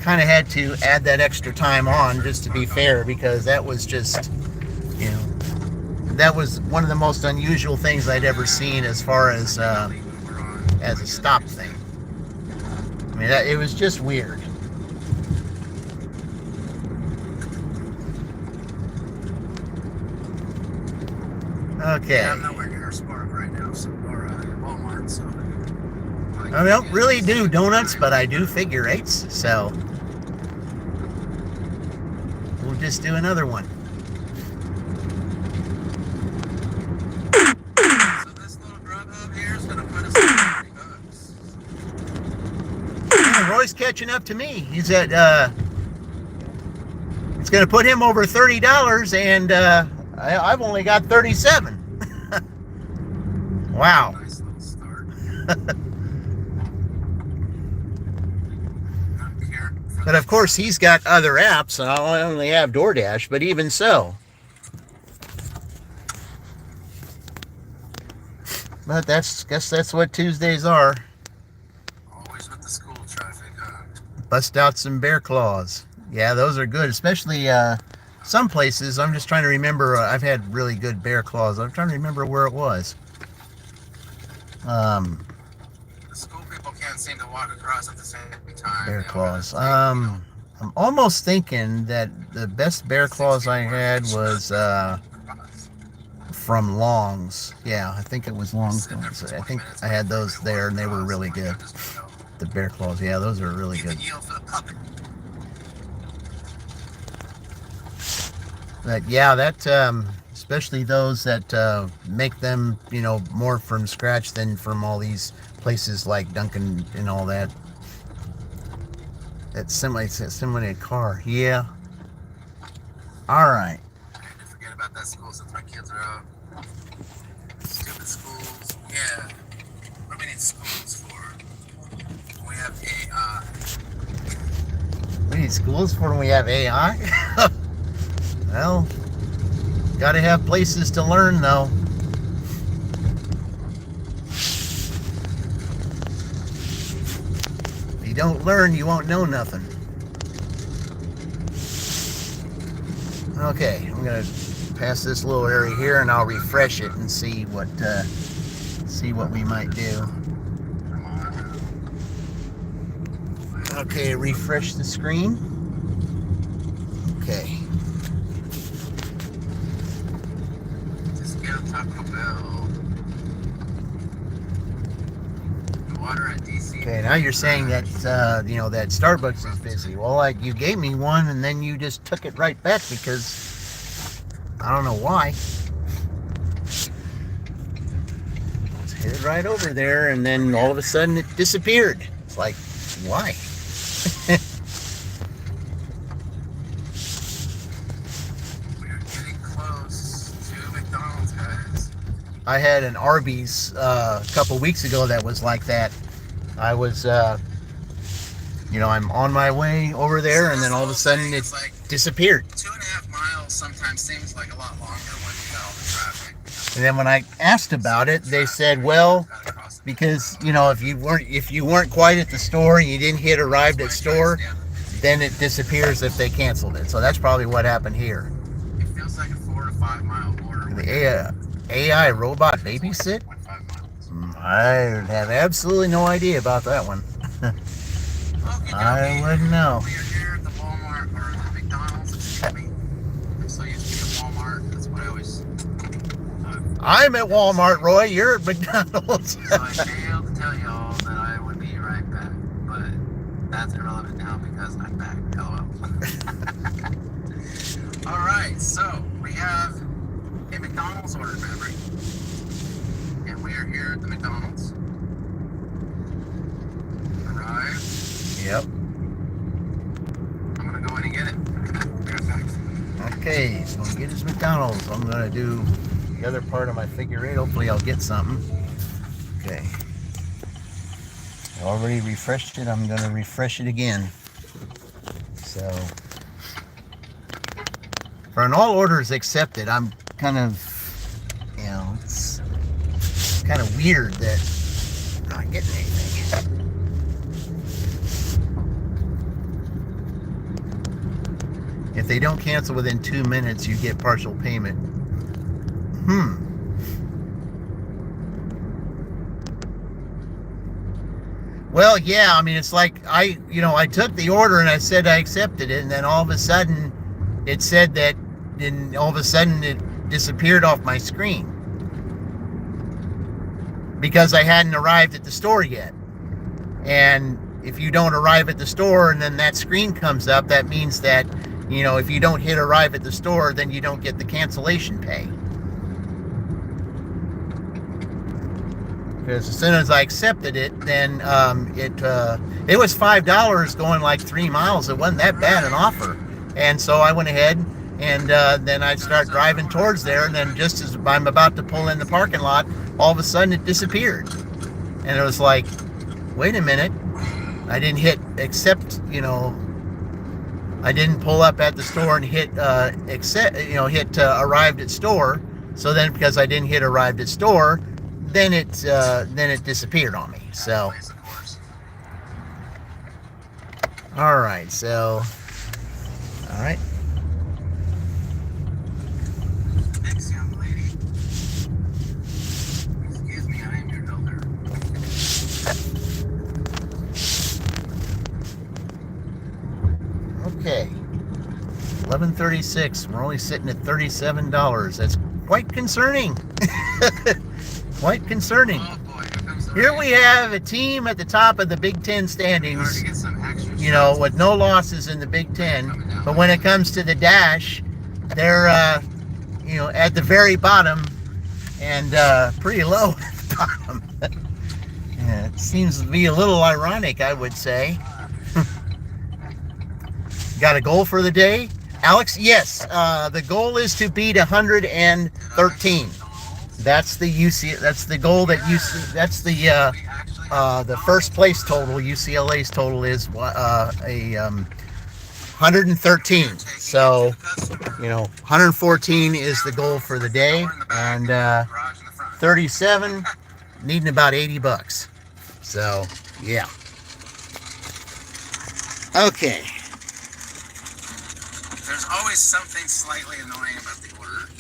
kind of had to add that extra time on just to be fair, because that was just, you know, that was one of the most unusual things I'd ever seen as far as a stop thing. I mean, it was just weird. Okay. Yeah, I'm nowhere near Spark right now, so, or Walmart, so. I don't really do donuts, but I do figure eights, so we'll just do another one. So this little drug hub here is going to put us at $30. Yeah, Roy's catching up to me. He's at, it's going to put him over $30, and I've only got 37. Wow. Nice little start. But of course, he's got other apps, and I only have DoorDash, but even so. But guess that's what Tuesdays are. Always with the school traffic, huh? Bust out some bear claws. Yeah, those are good, especially some places. I'm just trying to remember. I've had really good bear claws. I'm trying to remember where it was. The school people can't seem to walk across at the same time. Bear claws. I'm almost thinking that the best bear claws I had was from Long's. Yeah, I think it was Long's. I think I had those there, and they were really good. The bear claws. Yeah, those are really good. But yeah, that especially those that make them, you know, more from scratch than from all these places like Dunkin' and all that. That's similar to a car. Yeah. All right. I had to forget about that school since my kids are out. Stupid schools. Yeah. What do we need schools for? We have AI. We need schools for when we have AI? Well, gotta have places to learn, though. If you don't learn, you won't know nothing. Okay, I'm gonna pass this little area here, and I'll refresh it and see what we might do. Okay, refresh the screen. Okay. Just get on Taco Bell. The water at DC. Okay, now you're saying that you know, that Starbucks is busy. Well, like, you gave me one, and then you just took it right back because I don't know why. It's headed right over there, and then all of a sudden it disappeared. It's like, why? We're getting close to McDonald's, guys. I had an Arby's a couple weeks ago that was like that. I was, you know, I'm on my way over there, and then all of a sudden it disappeared. 2.5 miles sometimes seems like a lot longer when you got all the traffic. And then when I asked about it, they said, well, because, you know, if you weren't quite at the store and you didn't hit arrived at store, then it disappears if they canceled it. So that's probably what happened here. It feels like a 4 to 5 mile order. The AI robot babysit? 1.5 miles. I have absolutely no idea about that one. I wouldn't know. We are here at the Walmart, or the McDonald's, excuse me. I'm so used to being at Walmart, that's what I always... I'm at Walmart, Roy. You're at McDonald's. So I failed to tell y'all that I would be right back, but that's irrelevant now because I'm back. LOL. Alright, so we have a McDonald's order, remember? And we are here at the McDonald's. Arrived. Yep. I'm gonna go in and get it. Be right back. Okay, so we get his McDonald's. I'm gonna do the other part of my figure eight. Hopefully I'll get something. Okay. I already refreshed it. I'm going to refresh it again. So, for an all orders accepted, I'm kind of, you know, it's kind of weird that I'm not getting anything. If they don't cancel within 2 minutes, you get partial payment. Well, yeah, I mean, it's like I took the order and I said I accepted it, and then all of a sudden it said that, and all of a sudden it disappeared off my screen because I hadn't arrived at the store yet. And if you don't arrive at the store and then that screen comes up, that means that, you know, if you don't hit arrive at the store, then you don't get the cancellation pay. Because as soon as I accepted it, then it was $5 going like 3 miles. It wasn't that bad an offer. And so I went ahead and then I start driving towards there. And then just as I'm about to pull in the parking lot, all of a sudden it disappeared. And it was like, wait a minute. I didn't hit accept, you know, I didn't pull up at the store and hit accept, you know, hit arrived at store. So then because I didn't hit arrived at store, then it disappeared on me. So, all right. So, all right. Thanks, young lady. Excuse me, I am your elder. Okay. 11:36. We're only sitting at $37. That's quite concerning. Quite concerning. Oh boy, here comes the Here rain. we have a team at the top of the Big Ten standings, Hard to get some extra you know, shots. with no losses in the Big Ten. But when it comes to the dash, they're, you know, at the very bottom and pretty low at the bottom. Yeah, it seems to be a little ironic, I would say. Got a goal for the day, Alex? Yes, the goal is to beat 113. That's the UC. That's the goal that UC. That's the first place total. UCLA's total is 113. So, you know, 114 is the goal for the day, and 37 needing about $80. So, yeah. Okay. There's always something slightly annoying about the order.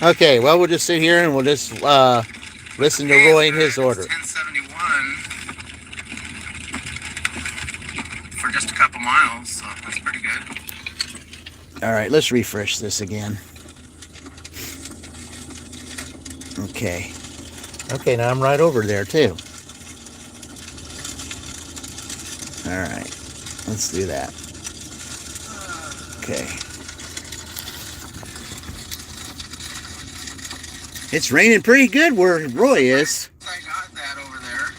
Okay. Well, we'll just sit here and we'll just listen to Roy and his order. 1071 for just a couple miles, so that's pretty good. All right, let's refresh this again. Okay. Okay, now I'm right over there too. All right, let's do that. Okay. It's raining pretty good where Roy is. I got that over there.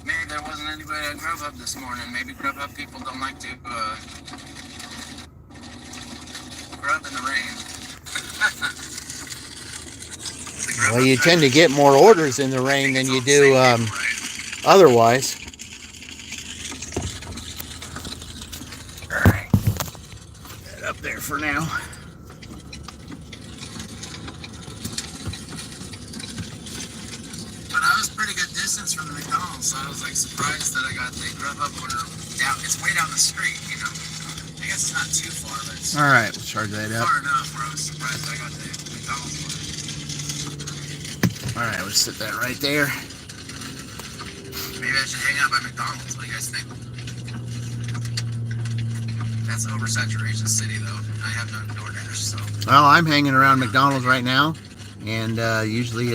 Maybe there wasn't anybody at Grubhub this morning. Maybe Grubhub people don't like to grub in the rain. Well, you tend to get more orders in the rain than you do otherwise. All right. Put that up there for now. But I was pretty good distance from the McDonald's, so I was like surprised that I got the Grubhub order down. It's way down the street, you know. I guess it's not too far, but it's All right, we'll charge that up. far enough where I was surprised I got the McDonald's order. All right, we'll sit that right there. Maybe I should hang out by McDonald's. What do you guys think? That's oversaturation city, though. I have no DoorDash, so. Well, I'm hanging around McDonald's right now, and usually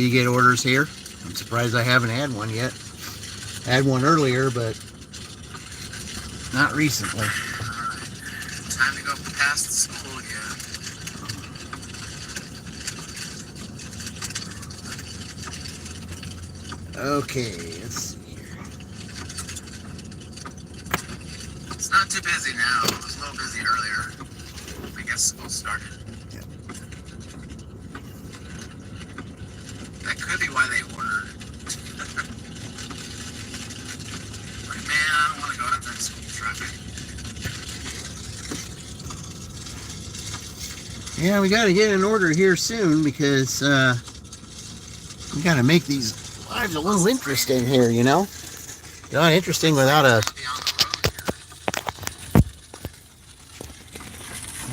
you get orders here. I'm surprised I haven't had one yet. I had one earlier, but not recently. Alright. Time to go past the school again. Okay, let's see here. It's not too busy now. It was a little busy earlier. I guess school started. Yeah. That could be why they ordered. Like, man, I don't want to go out there in school traffic. Yeah, we got to get an order here soon because we got to make these lives a little interesting here, you know? Not interesting without a...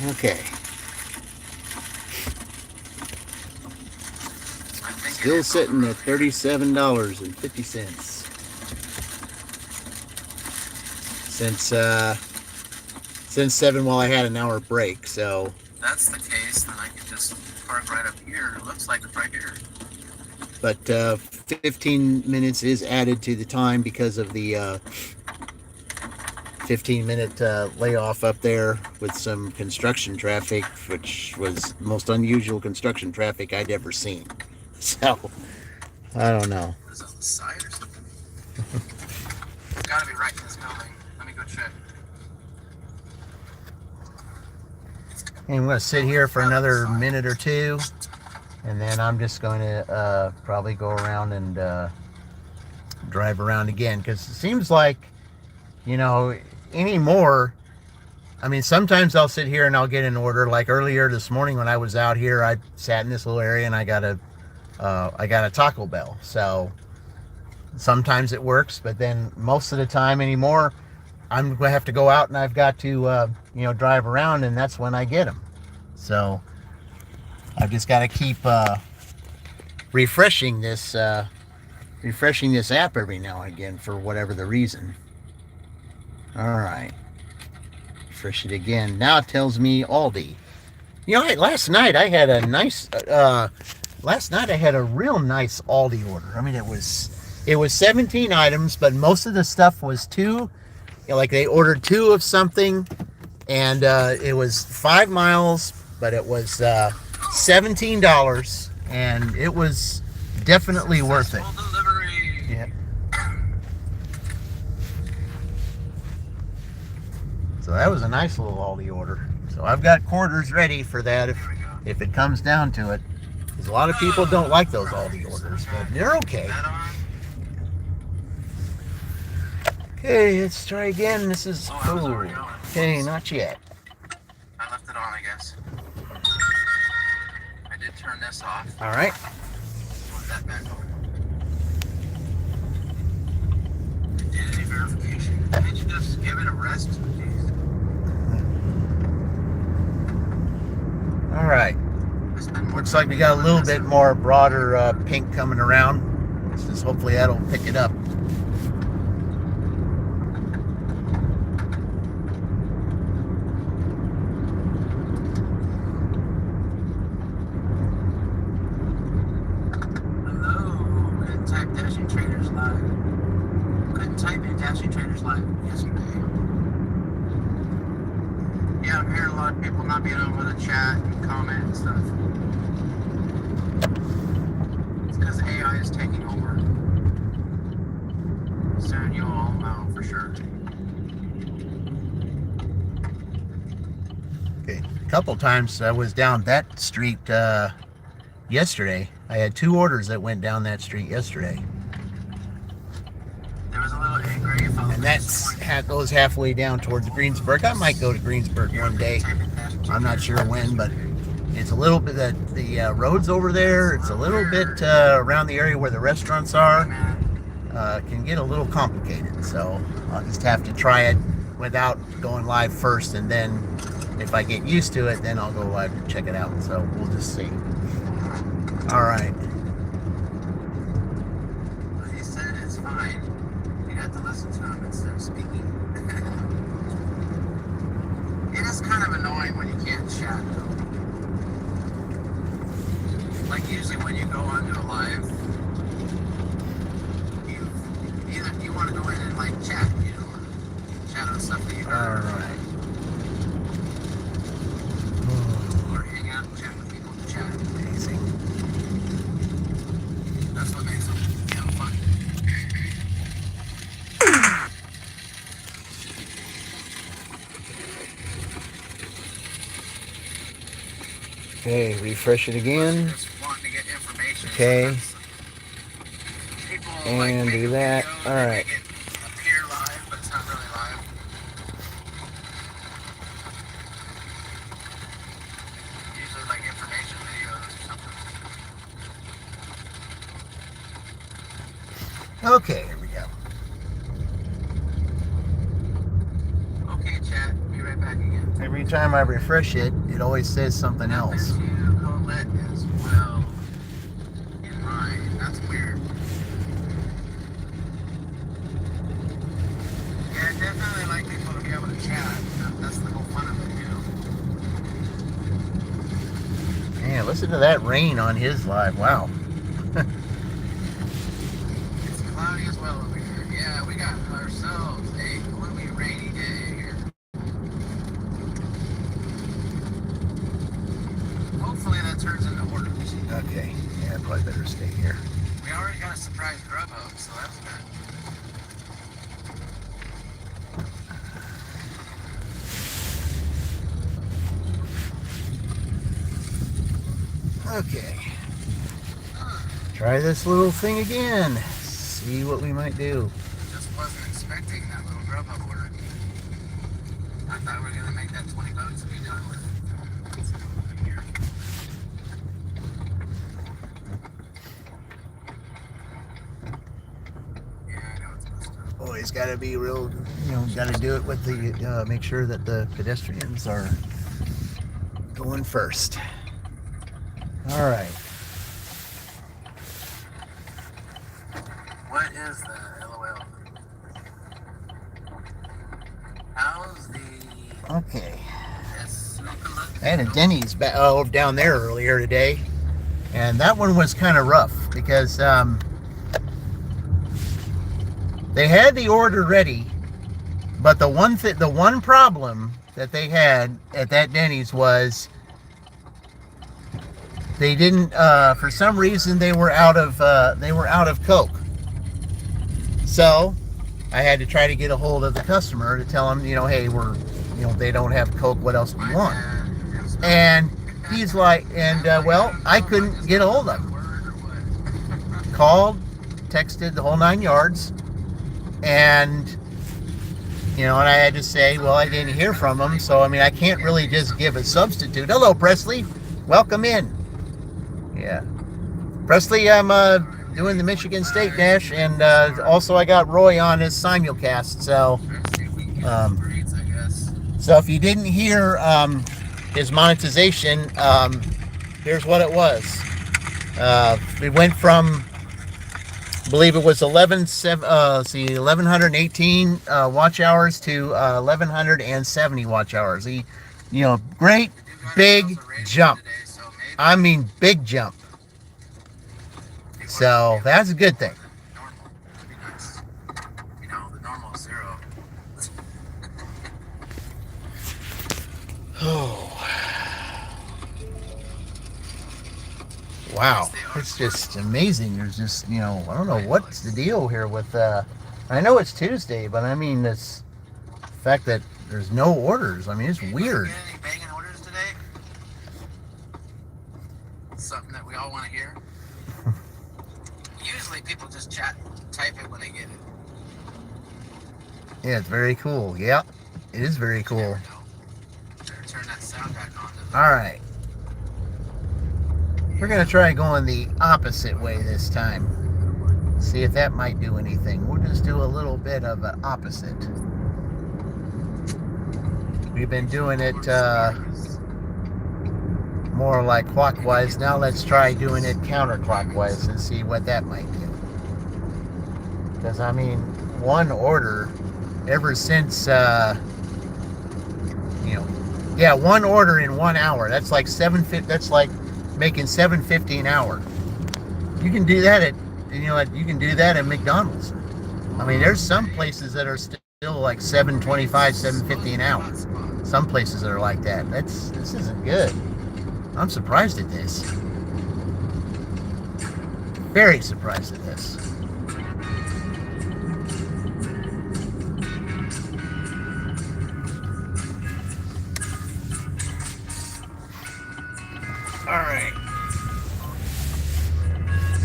Okay. Still sitting at $37.50 since 7 while I had an hour break, so... If that's the case, then I can just park right up here. It looks like it's right here. But 15 minutes is added to the time because of the 15-minute layoff up there with some construction traffic, which was the most unusual construction traffic I'd ever seen. So, I don't know. Is it on the side or something? It's gotta be right in this building. Let me go check. And I'm going to sit here for another minute or two, and then I'm just going to probably go around and drive around again, because it seems like, you know, anymore, I mean, sometimes I'll sit here and I'll get an order. Like earlier this morning when I was out here, I sat in this little area and I got a Taco Bell. So sometimes it works, but then most of the time anymore, I'm going to have to go out and I've got to, drive around, and that's when I get them. So I've just got to keep refreshing this app every now and again for whatever the reason. All right, refresh it again. Now it tells me Aldi. You know, last night I had a real nice Aldi order. I mean, it was 17 items, but most of the stuff was like they ordered 2 of something, and it was 5 miles, but it was $17, and it was definitely worth it. Yeah. So that was a nice little Aldi order. So I've got quarters ready for that if it comes down to it. Because a lot of people don't like those Aldi orders, but they're okay. Okay, let's try again. This is... Oh, okay, not yet. I left it on, I guess. I did turn this off. All right. Put that back on. Identity verification. Can't you just give it a rest? Jeez. All right. Looks like we got a little bit more broader pink coming around. Hopefully that'll pick it up. Yeah, I'm hearing a lot of people not being able to chat and comment and stuff. It's because AI is taking over. Soon you'll all know for sure. Okay, a couple times I was down that street yesterday. I had 2 orders that went down that street yesterday. There was a little angry if I was And that goes halfway down towards Greensburg. I might go to Greensburg one day. I'm not sure when, but it's a little bit the roads over there. It's a little bit around the area where the restaurants are. Can get a little complicated. So I'll just have to try it without going live first, and then if I get used to it, then I'll go live and check it out. So we'll just see. All right. He said it's fine. You have to listen to him instead of speaking. It is kind of annoying when you can't chat, though. Like usually when you go onto a live, you want to go in and like chat, you know, chat on stuff that you heard. All right. Or hang out and chat with people in the chat. Amazing. That's what makes them, fun. Okay, refresh it again. Just wanting to get information. Okay. Sometimes people And make do a that. video, All they right. make it appear live, but it's not really live. Usually like information videos or something. Okay, here we go. Okay, chat. Be right back again. Every time I refresh it, it always says something else. You Colette as well in mine. That's weird. Yeah, I definitely like people to be able to chat. That's the whole fun of it, you know. Man, listen to that rain on his live. Wow. It's cloudy as well over here. Yeah, we got ourselves a gloomy, rainy day here. Hopefully that turns into orders. Okay. Yeah, probably better stay here. We already got a surprise grub hub, so that's good. Okay. Try this little thing again. See what we might do. Just wasn't expecting that little grub hub order. I thought we were gonna make that 20 bucks and be done with it. Let's go over here. Yeah, I know it's messed up. Always got to be real, got to do it with the, make sure that the pedestrians are going first. All right. What is the LOL? How's the Okay. yes? I had a Denny's down there earlier today, and that one was kind of rough because they had the order ready, but the one problem that they had at that Denny's was they didn't for some reason they were out of Coke. So I had to try to get a hold of the customer to tell them, hey, they don't have Coke. What else do you want? And he's like, well, I couldn't get a hold of him. Called, texted, the whole 9 yards. And, and I had to say, well, I didn't hear from him. So, I can't really just give a substitute. Hello, Presley. Welcome in. Yeah. Presley, I'm doing the Michigan State dash. And also I got Roy on his simulcast. So if you didn't hear his monetization, here's what it was. We went from, I believe it was 1118 watch hours to 1170 watch hours. Great big jump. I mean, big jump. So that's a good thing. The normal is 0. Oh. Wow, it's just amazing. There's just, I don't know what's the deal here with, I know it's Tuesday, but this fact that there's no orders. It's weird. Get any banging orders today? Something that we all want to hear. Usually people just type it when they get it. Yeah, it's very cool. Yeah, it is very cool. Better turn that sound back on. All right. We're going to try going the opposite way this time. See if that might do anything. We'll just do a little bit of an opposite. We've been doing it more like clockwise. Now let's try doing it counterclockwise and see what that might do. Because, one order ever since, one order in 1 hour. That's like that's like making $7.50 an hour. You can do that at McDonald's. There's some places that are still like $7.25, $7.50 an hour. Some places that are like that. This isn't good. I'm surprised at this. Very surprised at this. All right.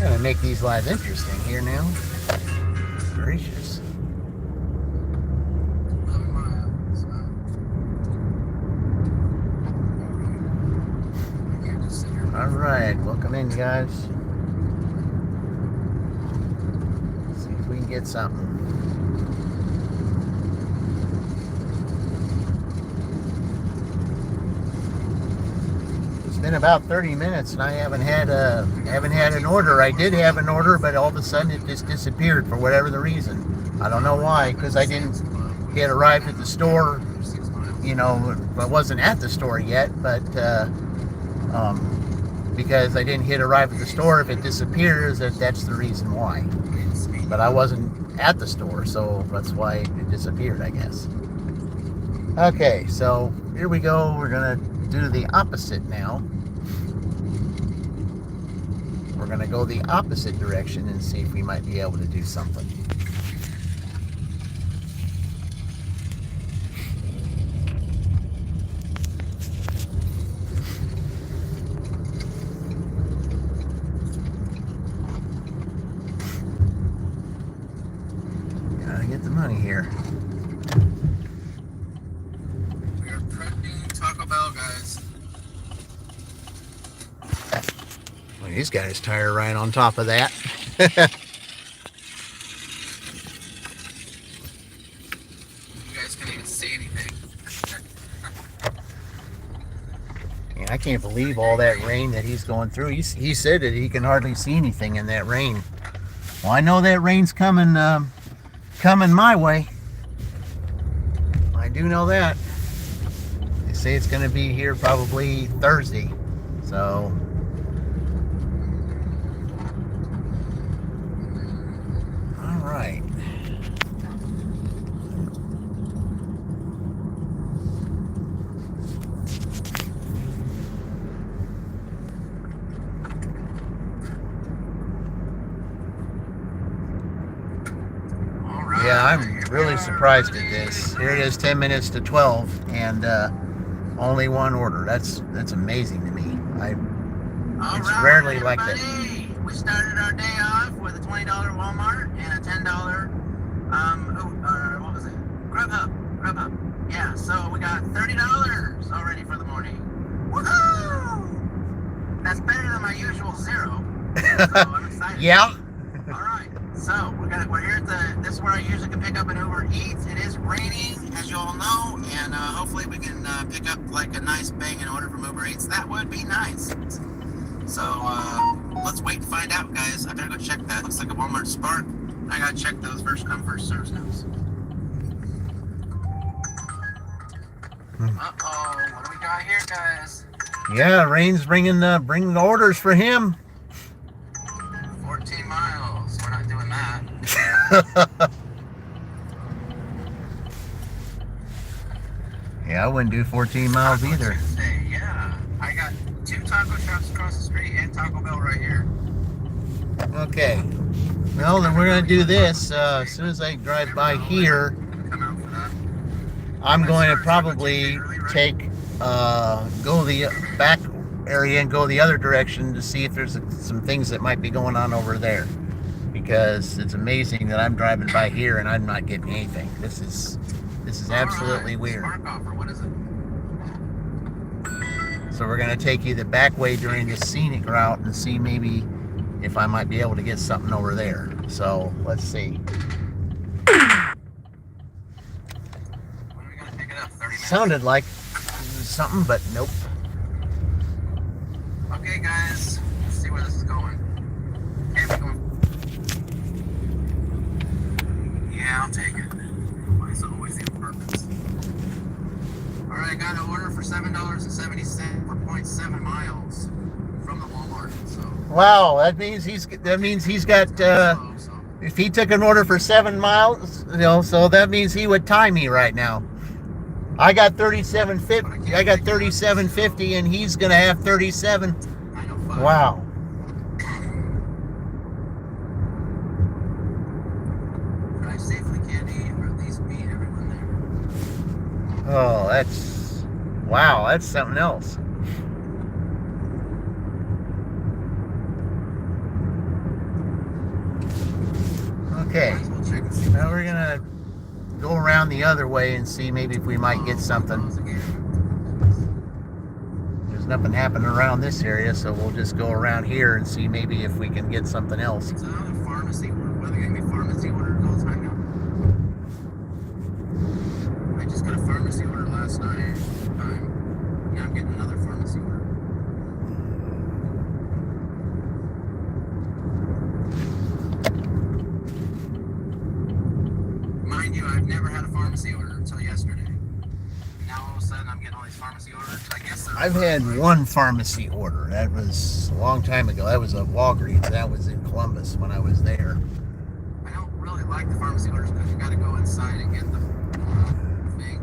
Gonna make these lives interesting here now. Gracious. 11 miles. I can't just sit here. All right, welcome in, guys. See if we can get something. It's been about 30 minutes, and I haven't had an order. I did have an order, but all of a sudden it just disappeared for whatever the reason. I don't know why, because I didn't get arrived at the store. You know, I wasn't at the store yet, but because I didn't hit arrive at the store, if it disappears, that's the reason why. But I wasn't at the store, so that's why it disappeared, I guess. Okay, so here we go. We're gonna do the opposite now. We're gonna go the opposite direction and see if we might be able to do something. Gotta get the money here. We are prepping Taco Bell, guys. Well, he's got his tire right on top of that. You guys can't even see anything. And I can't believe all that rain that he's going through. He said that he can hardly see anything in that rain. Well, I know that rain's coming my way. I do know that. They say it's going to be here probably Thursday. So all right. Yeah, I'm really surprised at this. Here it is, 10 minutes to 12, and only one order. That's amazing to me. It's rarely like that. We started our day off with a $20 Walmart and a $10 what was it? Grubhub. Yeah, so we got $30 already for the morning. Woohoo! That's better than my usual zero. So I'm excited. Yeah. All right, so we're here at this is where I usually can pick up an Uber Eats. It is raining, as you all know, and hopefully we can pick up like a nice banging order from Uber Eats. That would be nice. So let's wait and find out, guys. I better go check that. Looks like a Walmart Spark. I gotta check those first come first serves notes. Uh-oh, what do we got here, guys? Yeah, rain's bringing the orders for him. 14 miles. We're not doing that. Yeah, I wouldn't do 14 miles either. Tuesday, yeah. I got 2 taco shops across the street and Taco Bell right here. Okay. Well, then we're going to do this. As soon as I drive by here, Come out for that. I'm going to probably go the back area and go the other direction to see if there's some things that might be going on over there. Because it's amazing that I'm driving by here and I'm not getting anything. This is absolutely weird. Spark offer, what is it? So we're going to take you the back way during the scenic route and see maybe if I might be able to get something over there. So let's see. When are we gonna pick it up? 30 minutes? Sounded like something, but nope. Okay, guys. Let's see where this is going. Okay, we're going. Yeah, I'll take it. Why is it always the apartments? Alright, I got an order for $7.70 for 0.7 miles from the Walmart. So Wow, that means he's got if he took an order for 7 miles, so that means he would tie me right now. I got 37.50. I got 37.50, and he's gonna have 37. Wow. Could I safely candy or at least beat everyone there? Oh, that's something else. Okay. Might as well check and see. Now we're gonna go around the other way and see maybe if we might get something. There's nothing happening around this area, so we'll just go around here and see maybe if we can get something else. It's another pharmacy order. Whether they get me pharmacy orders all the time now. I just got a pharmacy order last night. Now I'm getting another pharmacy order. Mind you, I've never had a pharmacy order until yesterday. Now all of a sudden I'm getting all these pharmacy orders. I guess I've had one pharmacy order. That was a long time ago. That was a Walgreens. That was in Columbus when I was there. I don't really like the pharmacy orders because you got to go inside and get the thing.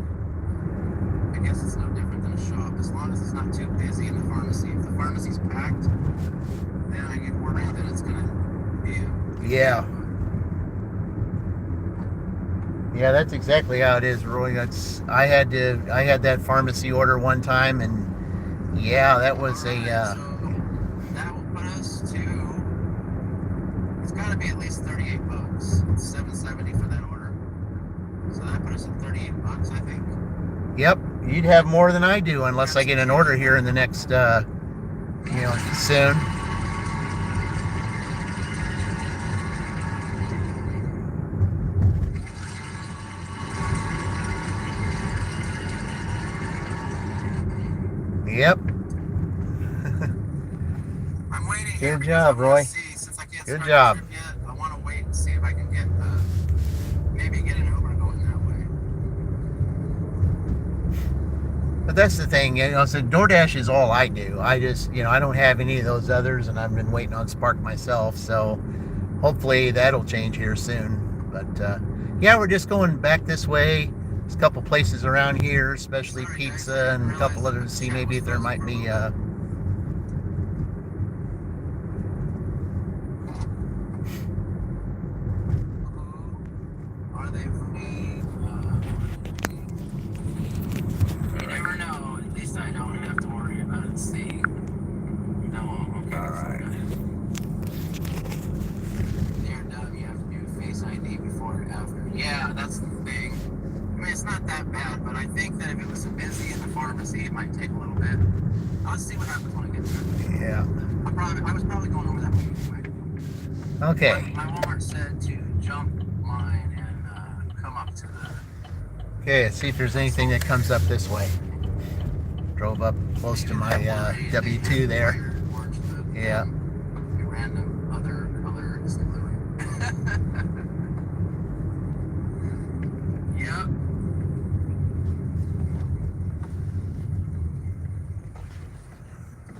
I guess it's no different than a shop as long as it's not too busy in the pharmacy. If the pharmacy's packed, then I get worried that it's gonna be. Yeah. Yeah, that's exactly how it is, Roy. I had that pharmacy order one time, and yeah, that was So that will put us to. It's got to be at least $38. It's $7.70 for that order. So that put us at $38, I think. Yep, you'd have more than I do unless I get an order here in the next, soon. Yep. I'm waiting. Good job, Roy. Since I can't Good start job. the trip yet, I want to wait and see if I can get maybe get an Uber going that way. But that's the thing, so DoorDash is all I do. I just, I don't have any of those others, and I've been waiting on Spark myself, so hopefully that'll change here soon. But yeah, we're just going back this way. There's a couple places around here, especially pizza and a couple others to see maybe if there might be Are they free? You never know. At least I don't have to worry about it. See? No, okay. All right. They're done. You have to do Face ID before and after. Yeah, that's the thing. I mean, it's not that bad, but I think that if it was busy in the pharmacy, it might take a little bit. I'll see what happens when I get there. Yeah. I was probably going over that way anyway. Okay. My Walmart said to jump line and come up to the. Okay, let's see if there's anything that comes up this way. Drove up close to my W2 there. Yeah. Random other color distillery. Yep.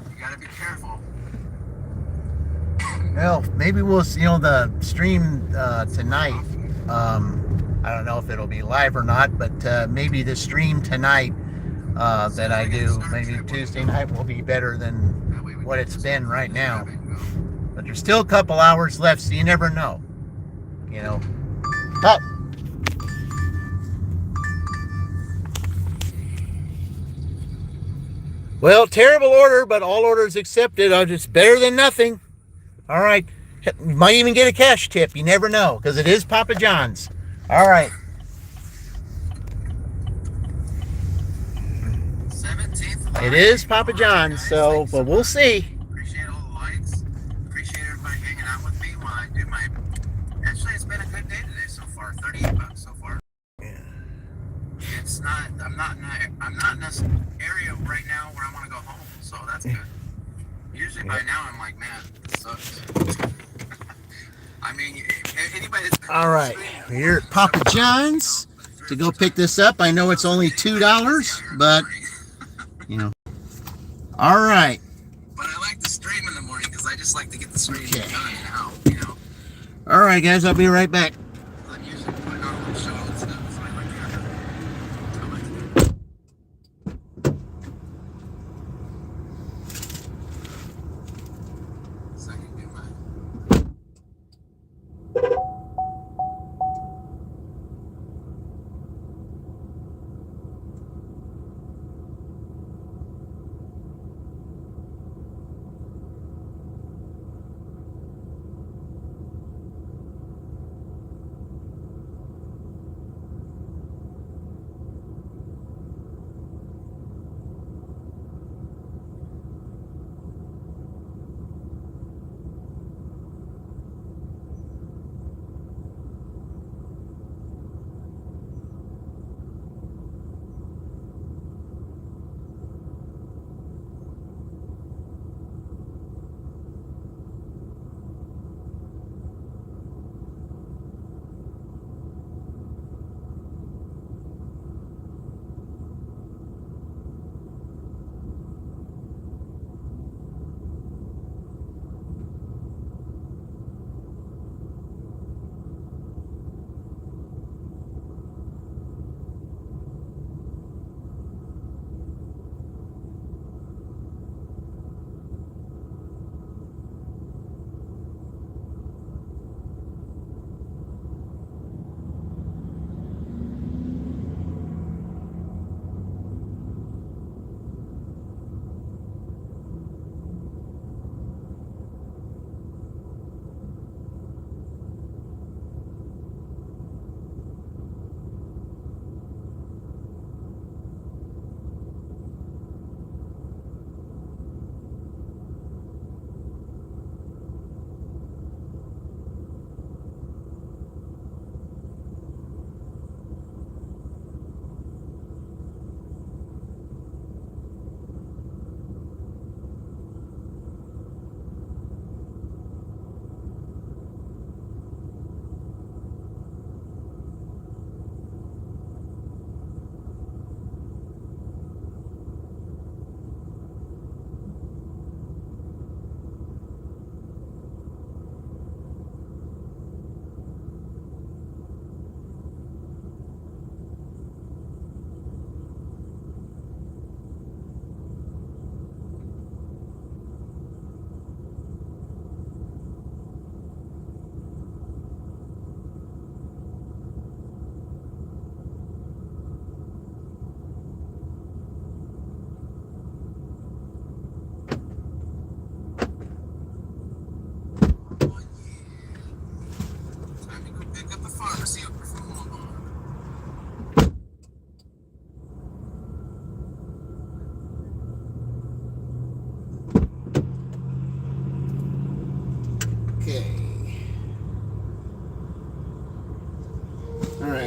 You gotta be careful. Well, maybe we'll see, the stream tonight. I don't know if it'll be live or not, but maybe the stream tonight that I do, maybe Tuesday night, will be better than what it's been right now. But there's still a couple hours left, so you never know. Cut. Well, terrible order, but all orders accepted. It's better than nothing. All right. You might even get a cash tip. You never know, because it is Papa John's. All right. 17th. It is Papa John's, so, but we'll see. Appreciate all the likes. Appreciate everybody hanging out with me while I do my. Actually, it's been a good day today so far. $38 so far. Yeah. It's not. I'm not in this area right now where I want to go home, so that's good. Usually by now I'm like, man, this sucks. I mean, anybody that's been All right. We're at Papa John's to go pick this up. I know it's only $2, but All right. But I like to stream in the morning because I just like to get the stream Okay. done and out, All right, guys. I'll be right back. I'm usually putting on a little show and stuff, so I like to have it. I like to do it. So I can do my.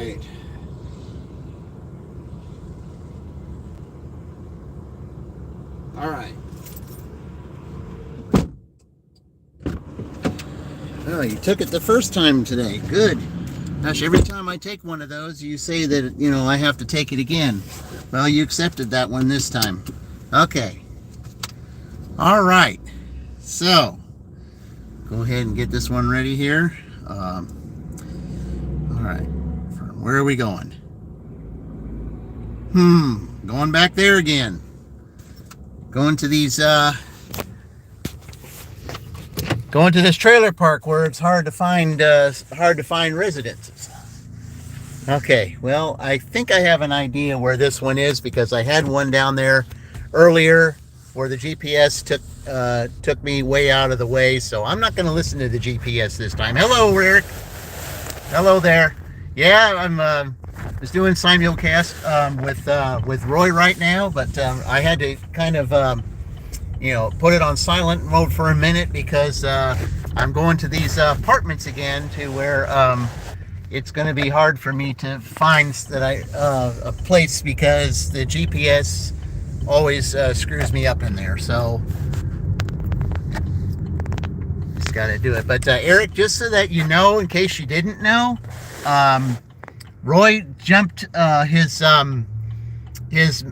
right. All right. Oh, you took it the first time today. Good. Gosh, every time I take one of those, you say that, you know, I have to take it again. Well, you accepted that one this time. Okay. All right. So, go ahead and get this one ready here. All right. Where are we going? Going back there again. Going to these, going to this trailer park where it's hard to find residences. Okay, well, I think I have an idea where this one is because I had one down there earlier where the GPS took me way out of the way, so I'm not going to listen to the GPS this time. Hello, Eric. Hello there. Yeah, I'm was doing simulcast with Roy right now, but I had to kind of put it on silent mode for a minute because I'm going to these apartments again to where it's going to be hard for me to find a place because the GPS always screws me up in there. So just got to do it. But Eric, just so that you know, in case you didn't know, Roy jumped his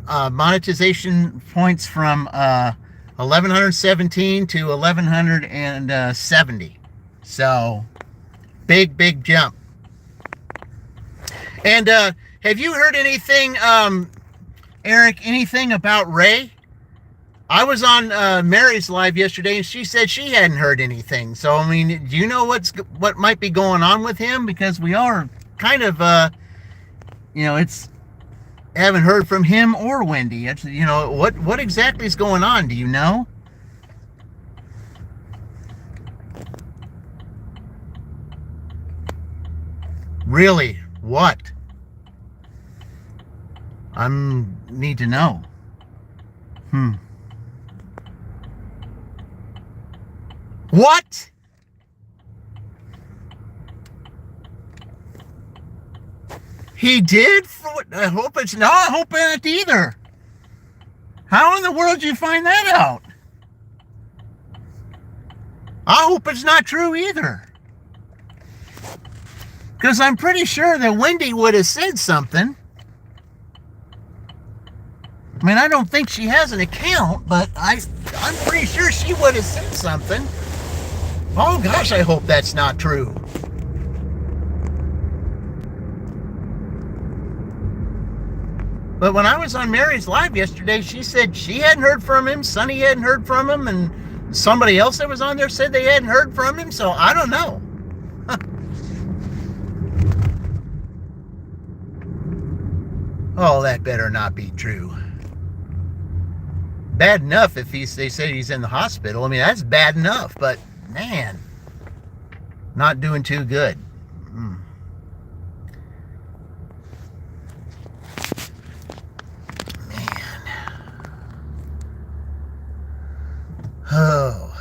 monetization points from 1117 to 1170. So big jump. And have you heard anything, Eric, anything about Ray? I was on Mary's live yesterday and she said she hadn't heard anything. So I mean, do you know what might be going on with him? Because we are kind of haven't heard from him or Wendy. It's, what exactly is going on? Do you know? Really? What? I need to know. What? He did? I hope it's not. I hope not either. How in the world did you find that out? I hope it's not true either. Because I'm pretty sure that Wendy would have said something. I mean, I don't think she has an account, but I'm pretty sure she would have said something. Oh gosh, I hope that's not true. But when I was on Mary's live yesterday, she said she hadn't heard from him, Sonny hadn't heard from him, and somebody else that was on there said they hadn't heard from him, so I don't know. Oh, that better not be true. Bad enough if they say he's in the hospital. I mean, that's bad enough, but man, not doing too good. Oh.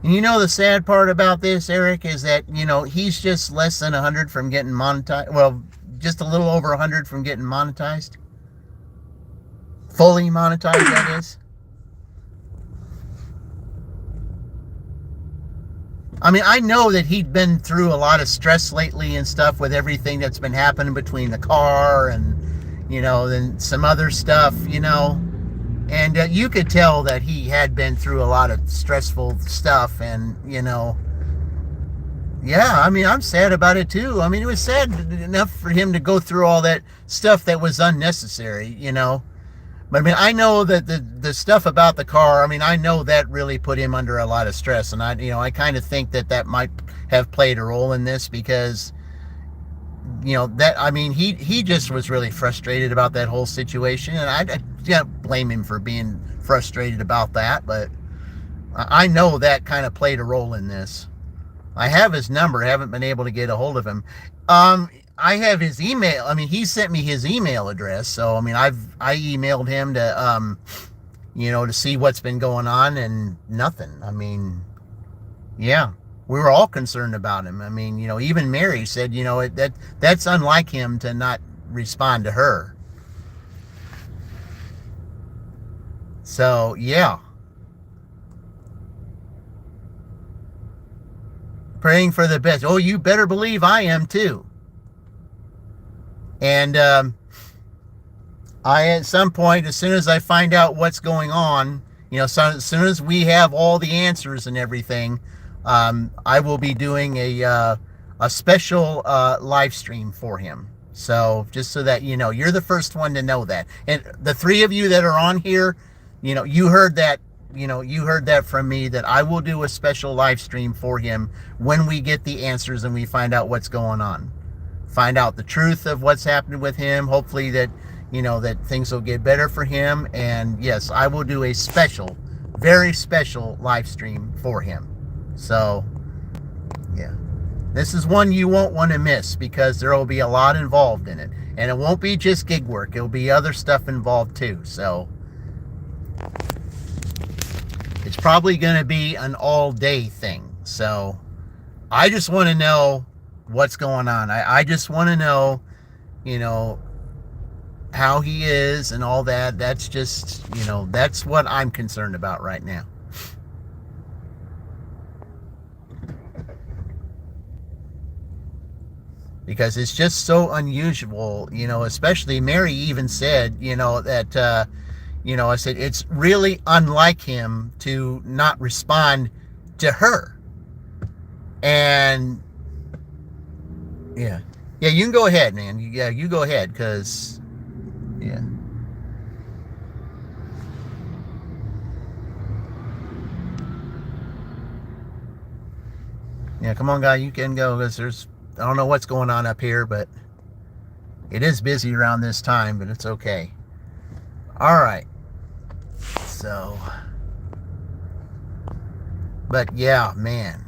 And you know the sad part about this, Eric, is that, he's just less than 100 from getting monetized. Well, just a little over 100 from getting monetized. Fully monetized, that is. I mean, I know that he'd been through a lot of stress lately and stuff with everything that's been happening between the car and, then some other stuff, And you could tell that he had been through a lot of stressful stuff and, yeah, I mean, I'm sad about it too. I mean, it was sad enough for him to go through all that stuff that was unnecessary, But I mean, I know that the stuff about the car, I mean, I know that really put him under a lot of stress. And I kind of think that might have played a role in this because, he just was really frustrated about that whole situation. And I can't blame him for being frustrated about that. But I know that kind of played a role in this. I have his number, haven't been able to get a hold of him. I have his email. I mean, he sent me his email address. So, I mean, I emailed him to, to see what's been going on and nothing. I mean, yeah. we were all concerned about him. I mean, even Mary said, that's unlike him to not respond to her. So, yeah. Praying for the best. Oh, you better believe I am too. And I, at some point, as soon as I find out what's going on, so as soon as we have all the answers and everything, I will be doing a special live stream for him. So just so that you're the first one to know that. And the three of you that are on here, you heard that. You heard that from me, that I will do a special live stream for him when we get the answers and we find out what's going on. Find out the truth of what's happening with him. Hopefully that, that things will get better for him. And yes, I will do a special, very special live stream for him. So, yeah. This is one you won't want to miss because there will be a lot involved in it. And it won't be just gig work. It will be other stuff involved too. So, it's probably going to be an all-day thing. So I just want to know what's going on. I just want to know, how he is and all that. That's just, that's what I'm concerned about right now. Because it's just so unusual, especially Mary even said, that... I said, it's really unlike him to not respond to her. And, yeah, you can go ahead, man. You go ahead, because, yeah. Yeah, come on, guy, you can go, because I don't know what's going on up here, but it is busy around this time, but it's okay. All right. So, but yeah, man.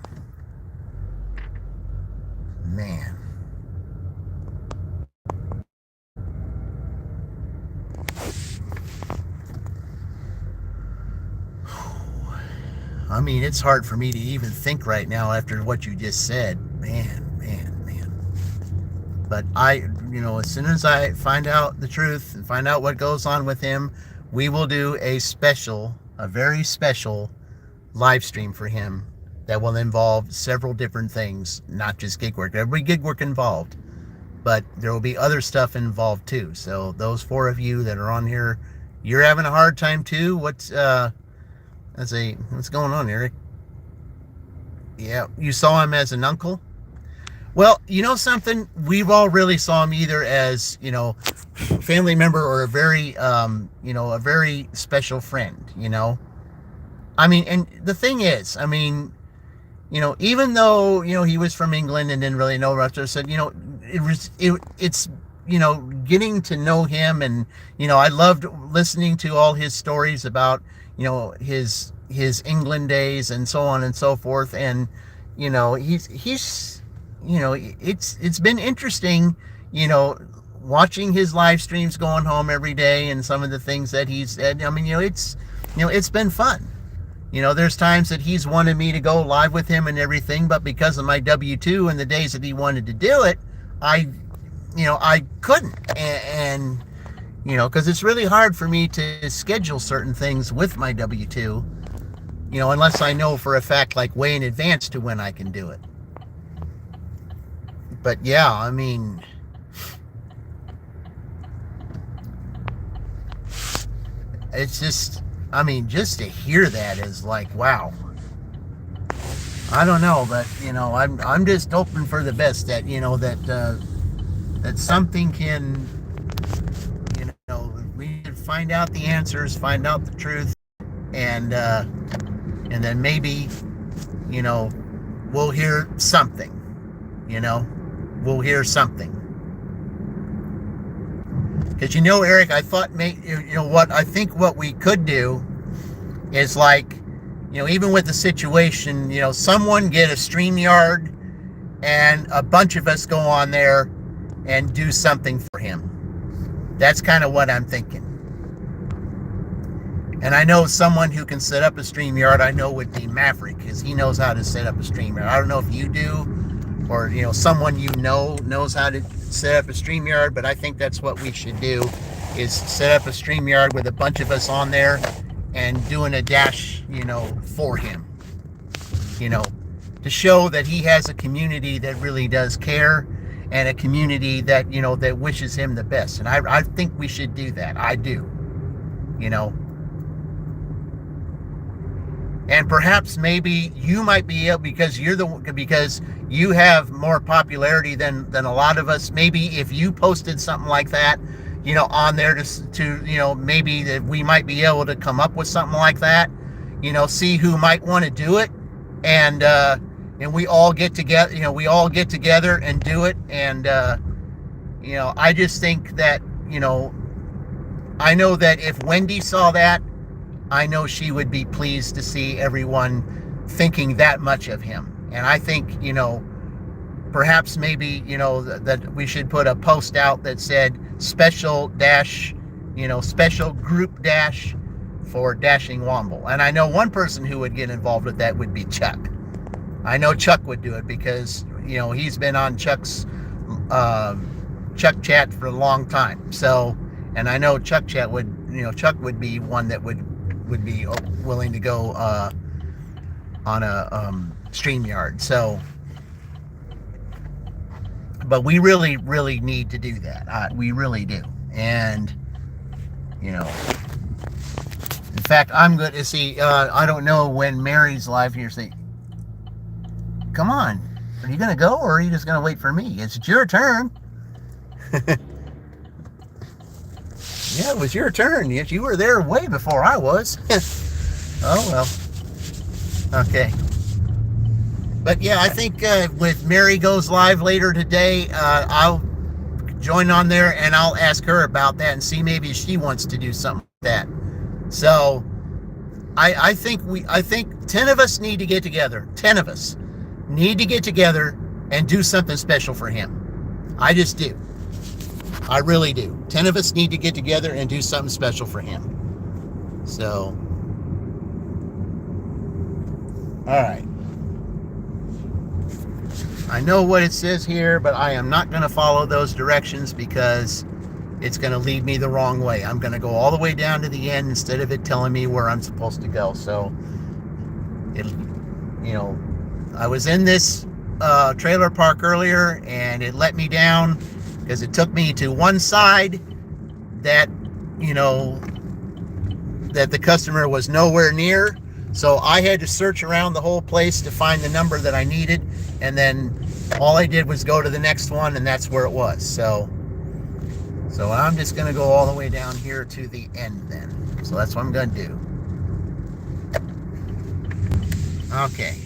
I mean, it's hard for me to even think right now after what you just said. Man. But as soon as I find out the truth and find out what goes on with him, we will do a very special live stream for him that will involve several different things, not just gig work. There'll be gig work involved, but there will be other stuff involved too. So those four of you that are on here, you're having a hard time too. What's going on, Eric? Yeah, you saw him as an uncle? Well, something, we've all really saw him either as, family member or a very, a very special friend, I mean, and the thing is, I mean, even though, he was from England and didn't really know much, I said, it's, getting to know him. And, I loved listening to all his stories about, his England days and so on and so forth. And, he's it's been interesting, watching his live streams going home every day and some of the things that he's said. I mean, it's been fun. There's times that he's wanted me to go live with him and everything, but because of my W-2 and the days that he wanted to do it, I couldn't. And because it's really hard for me to schedule certain things with my W-2, unless I know for a fact, like way in advance to when I can do it. But yeah, I mean, it's just, just to hear that is like, wow. I don't know, but I'm just hoping for the best that that something can, we can find out the answers, find out the truth, and then maybe, we'll hear something. We'll hear something. Because Eric, I thought, I think what we could do is like, even with the situation, someone get a StreamYard and a bunch of us go on there and do something for him. That's kind of what I'm thinking. And I know someone who can set up a StreamYard, I know would be Maverick, because he knows how to set up a StreamYard. I don't know if you do, or someone knows how to set up a StreamYard, but I think that's what we should do, is set up a StreamYard with a bunch of us on there and doing a dash, for him. To show that he has a community that really does care, and a community that, that wishes him the best. And I think we should do that. I do. And perhaps maybe you might be able, because you have more popularity than a lot of us. Maybe if you posted something like that, on there to maybe that we might be able to come up with something like that. See who might want to do it, and we all get together. We all get together and do it. And I just think that I know that if Wendy saw that, I know she would be pleased to see everyone thinking that much of him. And I think, perhaps maybe, that we should put a post out that said special group dash for Dashing Womble. And I know one person who would get involved with that would be Chuck. I know Chuck would do it because, he's been on Chuck's Chuck Chat for a long time. So, and I know Chuck would be one that would be willing to go on a StreamYard. So, but we really, really need to do that. We really do. And, in fact, I'm going to see, I don't know when Mary's live here. Say, come on, are you going to go, or are you just going to wait for me? It's your turn. Yeah, it was your turn. Yes, you were there way before I was. Oh, well. Okay. But yeah, I think with Mary goes live later today, I'll join on there and I'll ask her about that and see maybe she wants to do something like that. So I think 10 of us need to get together. 10 of us need to get together and do something special for him. I just do. I really do. 10 of us need to get together and do something special for him. So, all right. I know what it says here, but I am not going to follow those directions because it's going to lead me the wrong way. I'm going to go all the way down to the end instead of it telling me where I'm supposed to go. So, I was in this trailer park earlier and it let me down because it took me to one side that, that the customer was nowhere near. So I had to search around the whole place to find the number that I needed. And then all I did was go to the next one, and that's where it was. So I'm just going to go all the way down here to the end then. So that's what I'm going to do. Okay.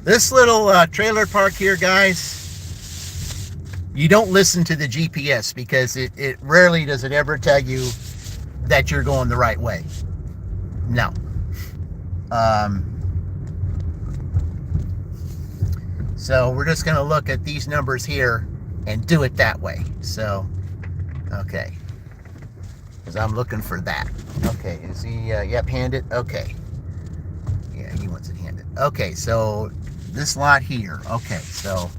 This little trailer park here, guys, you don't listen to the GPS because it rarely does it ever tell you that you're going the right way. No. So we're just going to look at these numbers here and do it that way. So, okay. Because I'm looking for that. Okay, is he, yep, handed? Okay. Yeah, he wants it handed. Okay, so this lot here. Okay, so,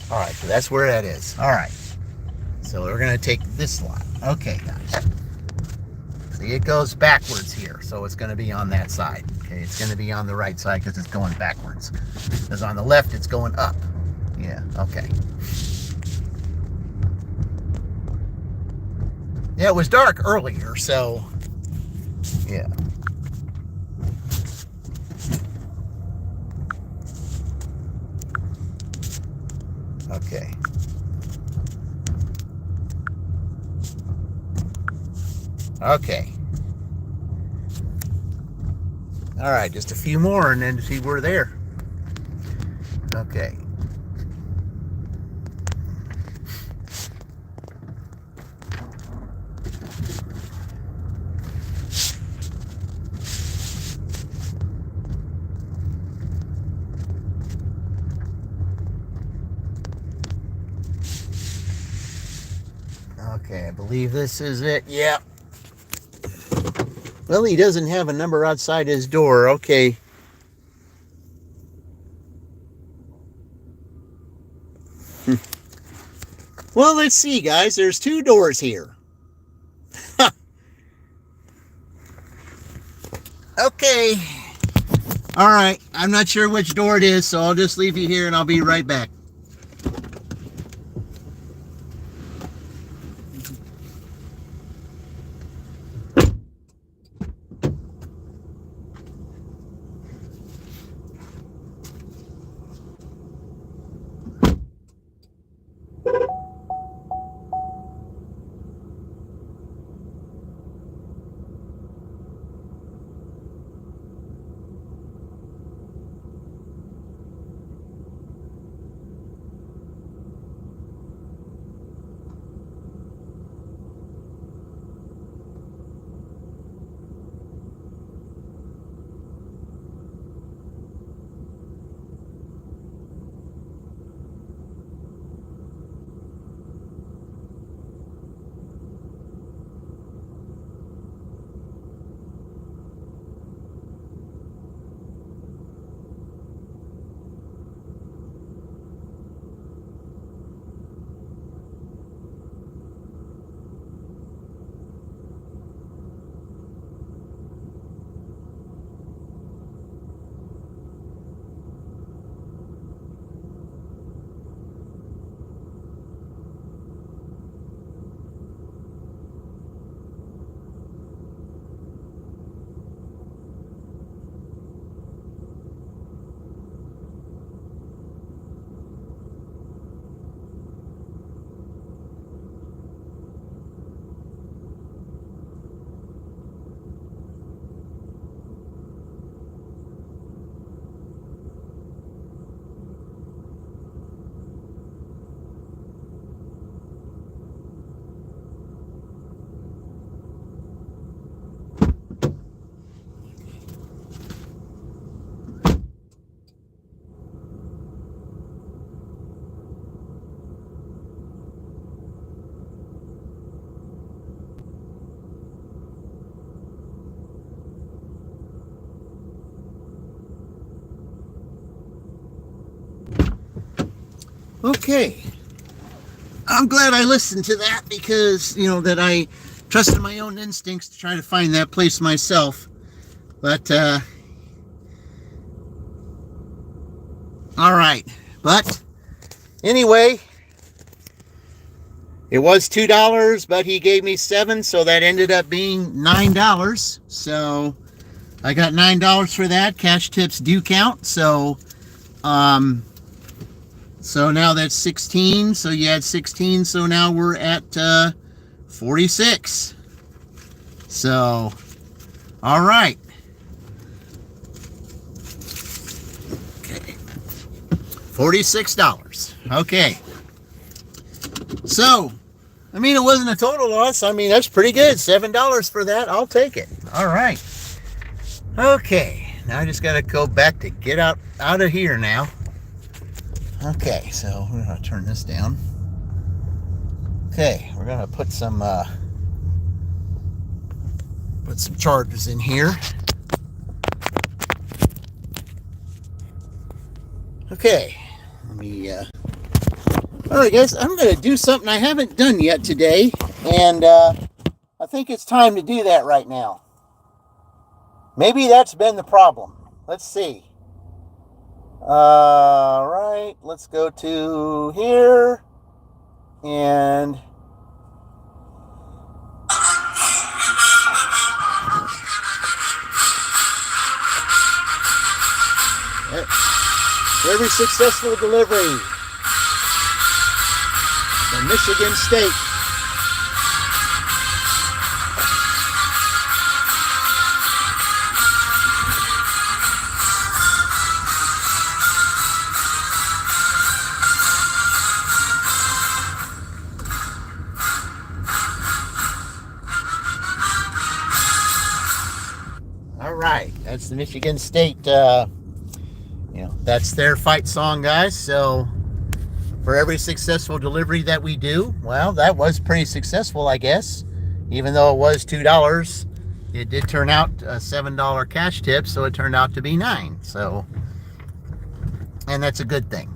all right, so that's where that is. All right. So we're going to take this lot. Okay, guys. See, it goes backwards here, so it's going to be on that side. Okay, it's going to be on the right side because it's going backwards. Because on the left, it's going up. Yeah, okay. Yeah, it was dark earlier, so, yeah. Okay. Okay. All right, just a few more and then see we're there. Okay. Okay, I believe this is it. Yeah. Well, he doesn't have a number outside his door. Okay. Well, let's see, guys. There's 2 doors here. Okay. All right. I'm not sure which door it is, so I'll just leave you here and I'll be right back. Okay. I'm glad I listened to that because, that I trusted my own instincts to try to find that place myself. But, all right. But, anyway, it was $2, but he gave me $7, so that ended up being $9. So, I got $9 for that. Cash tips do count, so, so now that's 16. So you had 16. So now we're at 46. So, all right. Okay. $46. Okay. So, I mean, it wasn't a total loss. I mean, that's pretty good. $7 for that. I'll take it. All right. Okay. Now I just got to go back to get out of here now. Okay, so we're going to turn this down. Okay, we're going to put some chargers in here. Okay, let me all right, guys, I'm going to do something I haven't done yet today, and I think it's time to do that right now. Maybe that's been the problem. Let's see. All right, let's go to here and every successful delivery from Michigan State. Right, that's the Michigan State, that's their fight song, guys. So for every successful delivery that we do. Well, that was pretty successful, I guess. Even though it was $2, it did turn out a $7 cash tip, so it turned out to be $9. So, and that's a good thing.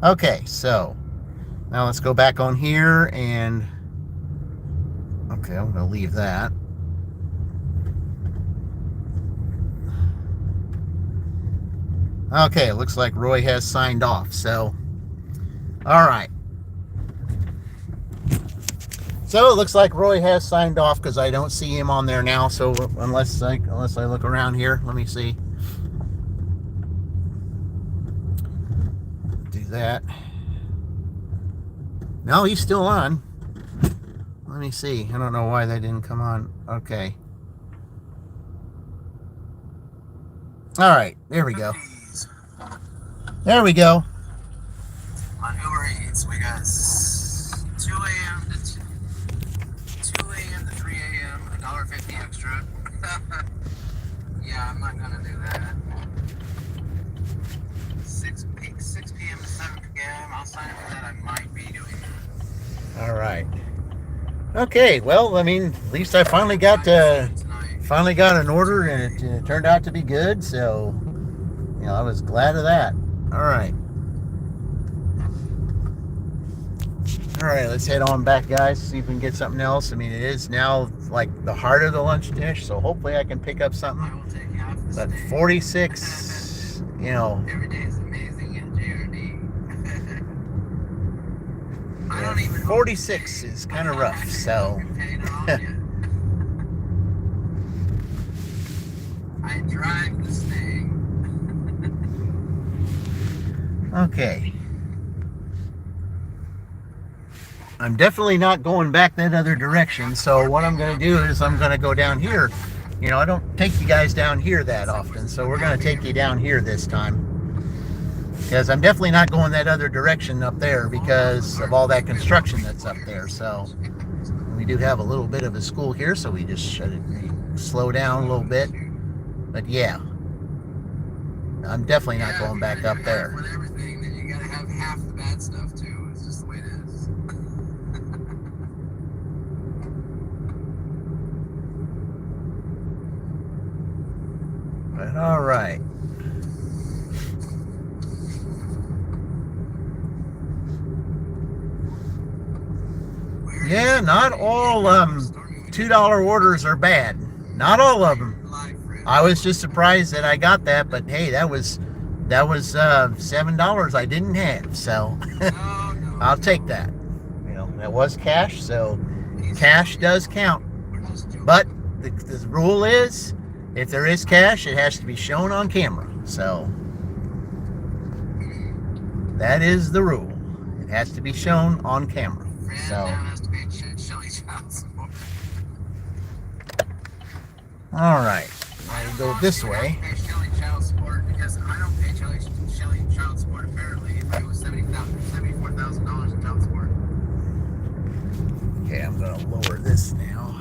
Okay, so now let's go back on here and okay, I'm going to leave that. Okay, it looks like Roy has signed off. So, all right. So it looks like Roy has signed off because I don't see him on there now. So unless I look around here, let me see. Do that. No, he's still on. Let me see. I don't know why that didn't come on. Okay. All right, there we go. There we go. On Uber Eats, we got 2 a.m. to 2 a.m. to 3 a.m. $1.50 extra. Yeah, I'm not gonna do that. 6 p.m. to 7 p.m. I'll sign up for that. I might be doing that. All right. Okay. Well, I mean, at least I finally got an order, and it turned out to be good. So, you know, I was glad of that. All right. All right, let's head on back, guys, see if we can get something else. I mean, it is now like the heart of the lunch dish, so hopefully I can pick up I something. will take half the But steak. 46, you know, Every day is amazing at JRD. I don't even 46 is kind of rough, so. I drive this thing. Okay. I'm definitely not going back that other direction, so what I'm going to do is I'm going to go down here. You know, I don't take you guys down here that often, so we're going to take you down here this time. Because I'm definitely not going that other direction up there because of all that construction that's up there. So we do have a little bit of a school here, so we just should slow down a little bit. But yeah, I'm definitely not going back up there. With everything, then you gotta have half the bad stuff too. It's just the way it is. But all right. Yeah, not all $2 orders are bad. Not all of them. I was just surprised that I got that, but hey, that was $7 I didn't have, so I'll take that. You know, that was cash, so cash does count. But the rule is, if there is cash, it has to be shown on camera. So that is the rule. It has to be shown on camera. So. All right, now you go this way. I pay Shelly child support because I don't pay Shelly child support. Apparently, if it was $74,000 in child support. Okay, I'm gonna lower this now.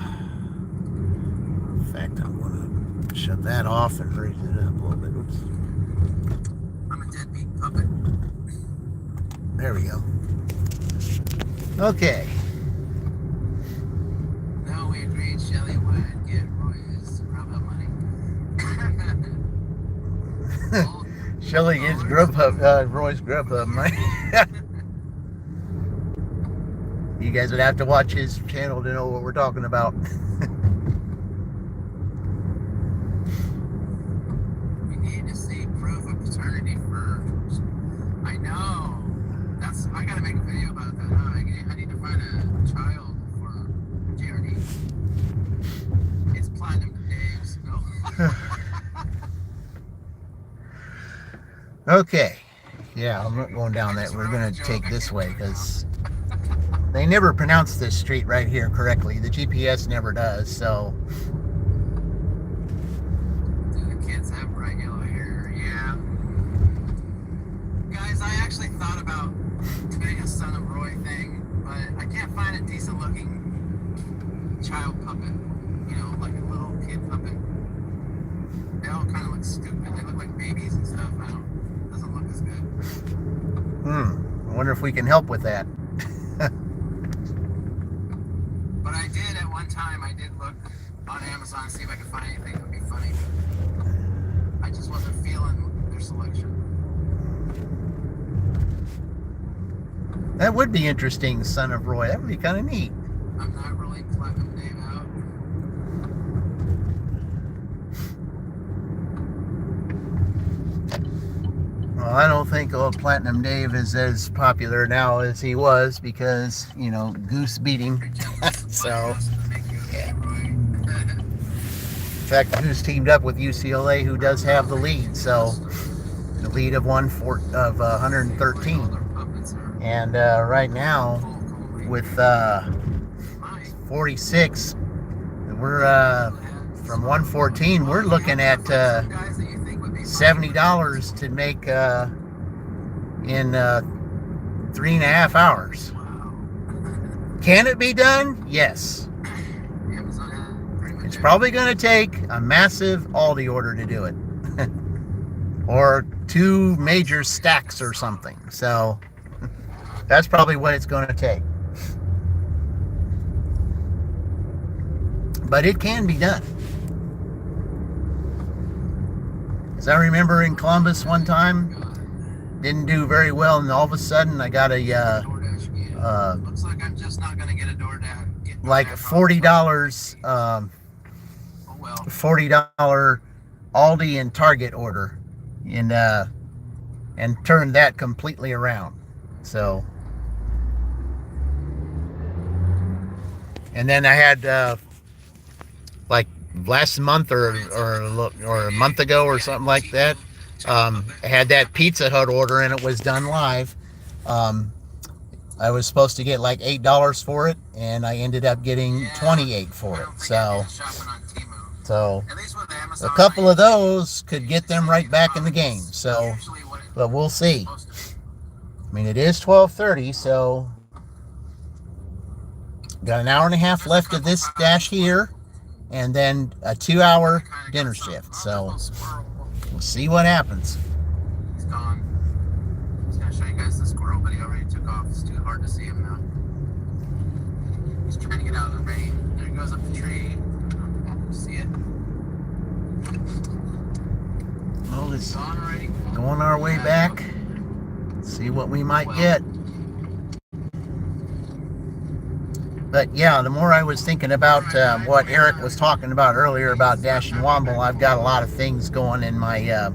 In fact, I'm gonna shut that off and raise it up a little bit. Oops. I'm a deadbeat puppet. There we go. Okay. No, we agreed Shelly would get Roy's Grubhub money. Shelly gets Roy's Grubhub money. You guys would have to watch his channel to know what we're talking about. We need to see proof of paternity first. I know. I gotta make a video about that. I need to find a child for JRD. It's platinum to Dave's. No. Okay. Yeah, I'm not going down that. We're going to take this way because they never pronounce this street right here correctly. The GPS never does, so. Do the kids have bright yellow hair? Yeah. Guys, I actually thought about doing a Son of Roy thing, but I can't find a decent looking child puppet. You know, like a little kid puppet. They all kind of look stupid. They look like babies and stuff. Doesn't look as good. wonder if we can help with that. But I did at one time. I did look on Amazon to see if I could find anything that would be funny. I just wasn't feeling their selection. That would be interesting, Son of Roy. That would be kind of neat. I'm not really Platinum Dave out. Well, I don't think old Platinum Dave is as popular now as he was because, you know, Goose beat him. So, yeah. In fact, Goose teamed up with UCLA, who does have the lead. So, the lead of 113. And right now, with 46, we're from 114. We're looking at $70 to make in 3.5 hours. Can it be done? Yes. It's probably going to take a massive Aldi order to do it, or 2 major stacks or something. So that's probably what it's going to take. But it can be done. As I remember in Columbus one time, didn't do very well, and all of a sudden I got a looks like I'm just not gonna get a DoorDash. like $40 $40 Aldi and Target order, and turned that completely around. So, and then I had like last month or a month ago or something like that, I had that Pizza Hut order and it was done live. I was supposed to get like $8 for it, and I ended up getting $28 for it. So a couple of those could get them right back in the game. So, but we'll see. I mean, it is 12:30, so got an hour and a half left of this dash here, and then a 2-hour dinner shift. So we'll see what happens. He's gone. I was gonna show you guys the squirrel, but he already took off. It's too hard to see him now. He's trying to get out of the rain. There he goes up the tree. See it? Well, it's Gone already. going our way back. See what we might get. But yeah, the more I was thinking about what Eric was talking about earlier about Dash and Womble, I've got a lot of things going in my,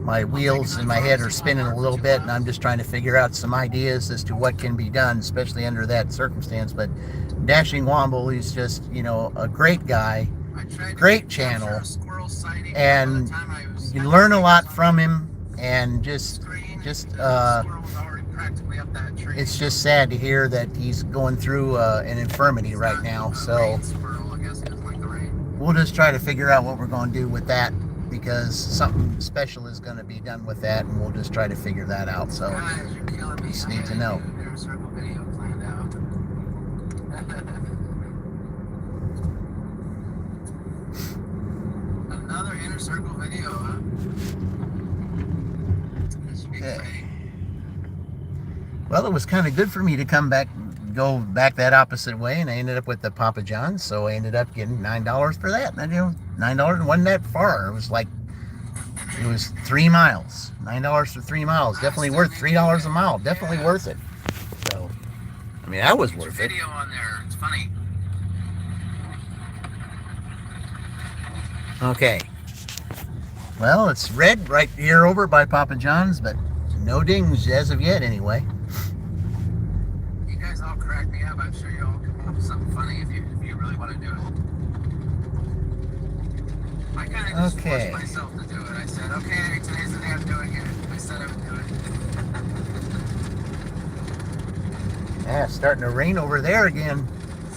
my wheels in my head are spinning a little bit, and I'm just trying to figure out some ideas as to what can be done, especially under that circumstance. But Dashing Womble is just, a great guy, great channel, and you learn a lot from him, and it's just sad to hear that he's going through an infirmity right now. So we'll just try to figure out what we're going to do with that, because something special is going to be done with that, and we'll just try to figure that out. So just need to know. Another inner circle video, huh? Okay. Well, it was kind of good for me to go back that opposite way, and I ended up with the Papa John's, so I ended up getting $9 for that. And $9 wasn't that far. It was 3 miles. $9 for 3 miles. Definitely worth $3 a mile. Definitely worth it. So, I mean, that was worth it. Video on there. It's funny. Okay. Well, it's red right here over by Papa John's, but no dings as of yet, anyway. You guys all crack me up. I'm sure you all come up with something funny if you really want to do it. I kind of just forced myself to do it. I said, okay, today's the day I'm doing it. I said I would do it. Yeah, it's starting to rain over there again.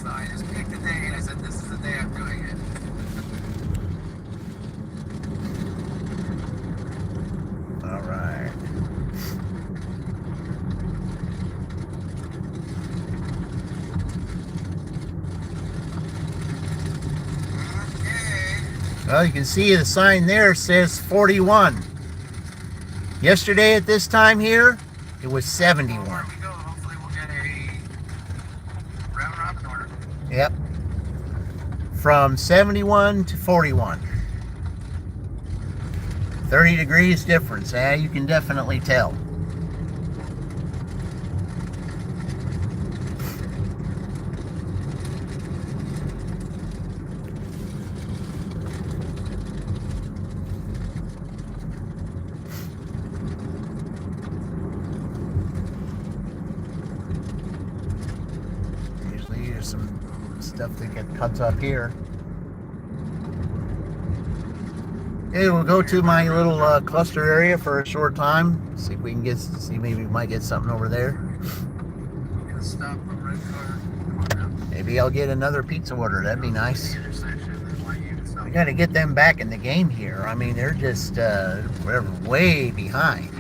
So I just picked a day and I said, this is the day I'm doing it. All right. Well, you can see the sign there says 41. Yesterday at this time here, It was 71. There we go. Hopefully we'll get a round robin order. Yep. From 71 to 41. 30 degrees difference. You can definitely tell. Usually there's some stuff that cuts up here. Okay, we'll go to my little cluster area for a short time. See if we can see maybe we might get something over there. Gonna stop a red car. Come on now. Maybe I'll get another pizza order. That'd be nice. Intersection, that's why you stop. We got to get them back in the game here. I mean, they're just we're way behind.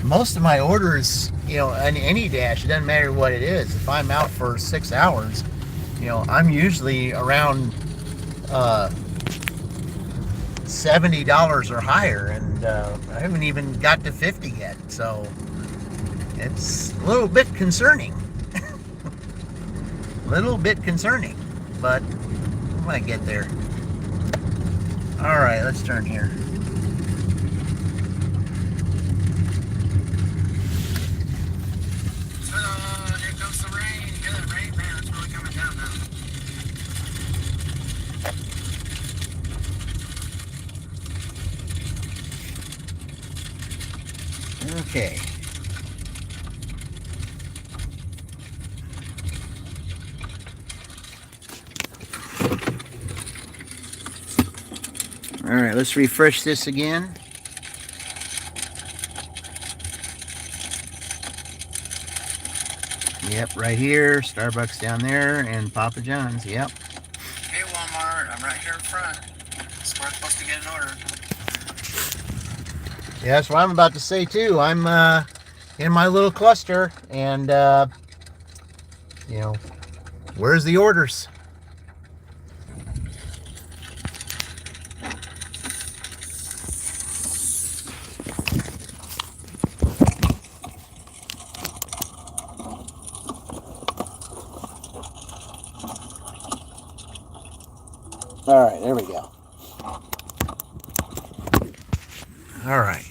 Most of my orders, you know, on any dash, it doesn't matter what it is. If I'm out for 6 hours, you know, I'm usually around $70 or higher, and I haven't even got to 50 yet. So it's a little bit concerning. Little bit concerning, but I might get there. All right, let's turn here. Here comes the rain. You hear that rain, man? It's really coming down now. Okay. All right, let's refresh this again. Yep, right here, Starbucks down there, and Papa John's. Yep. Hey, Walmart, I'm right here in front. It's where I'm supposed to get an order. Yeah, that's what I'm about to say too. I'm in my little cluster, and you know, where's the orders? All right, there we go. All right.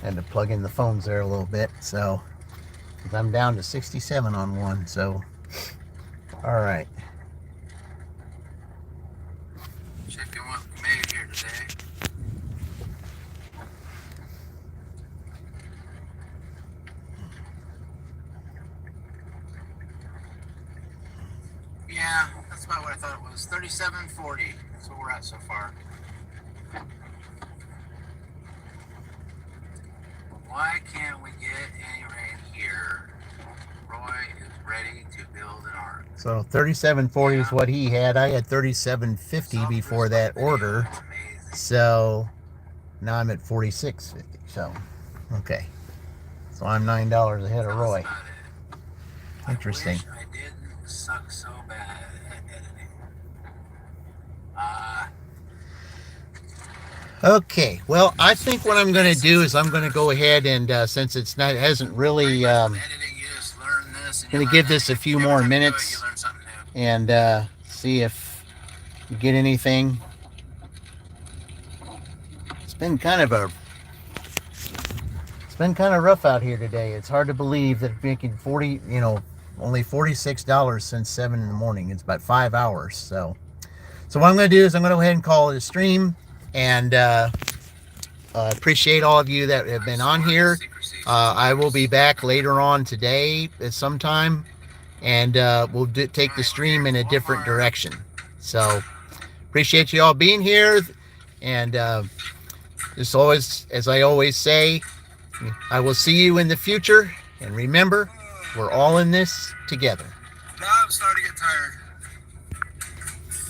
Had to plug in the phones there a little bit, so 'cause I'm down to 67 on one. So, all right. Checking what we made here today. Yeah, that's about what I thought it was. 37.40. That's what we're at so far. Why can't we get any rain here? Roy is ready to build an ark. So 37.40 is what he had. I had 37.50 before that order. It's amazing. So now I'm at 46.50. So, okay. So I'm $9 ahead of Roy. That's not it. Interesting. I wish I didn't suck so bad at editing. Okay. Well, I think what I'm going to do is I'm going to go ahead and since it hasn't really Editing, you just learn this. going to give this a few more minutes You learn something new. and see if you get anything. It's been kind of rough out here today. It's hard to believe that making only $46 since 7 in the morning. It's about 5 hours. So what I'm going to do is I'm going to go ahead and call it a stream, and appreciate all of you that have been on here. I will be back later on today at some time, and we'll take the stream in a different direction. So appreciate you all being here, and as I always say, I will see you in the future, and remember, we're all in this together.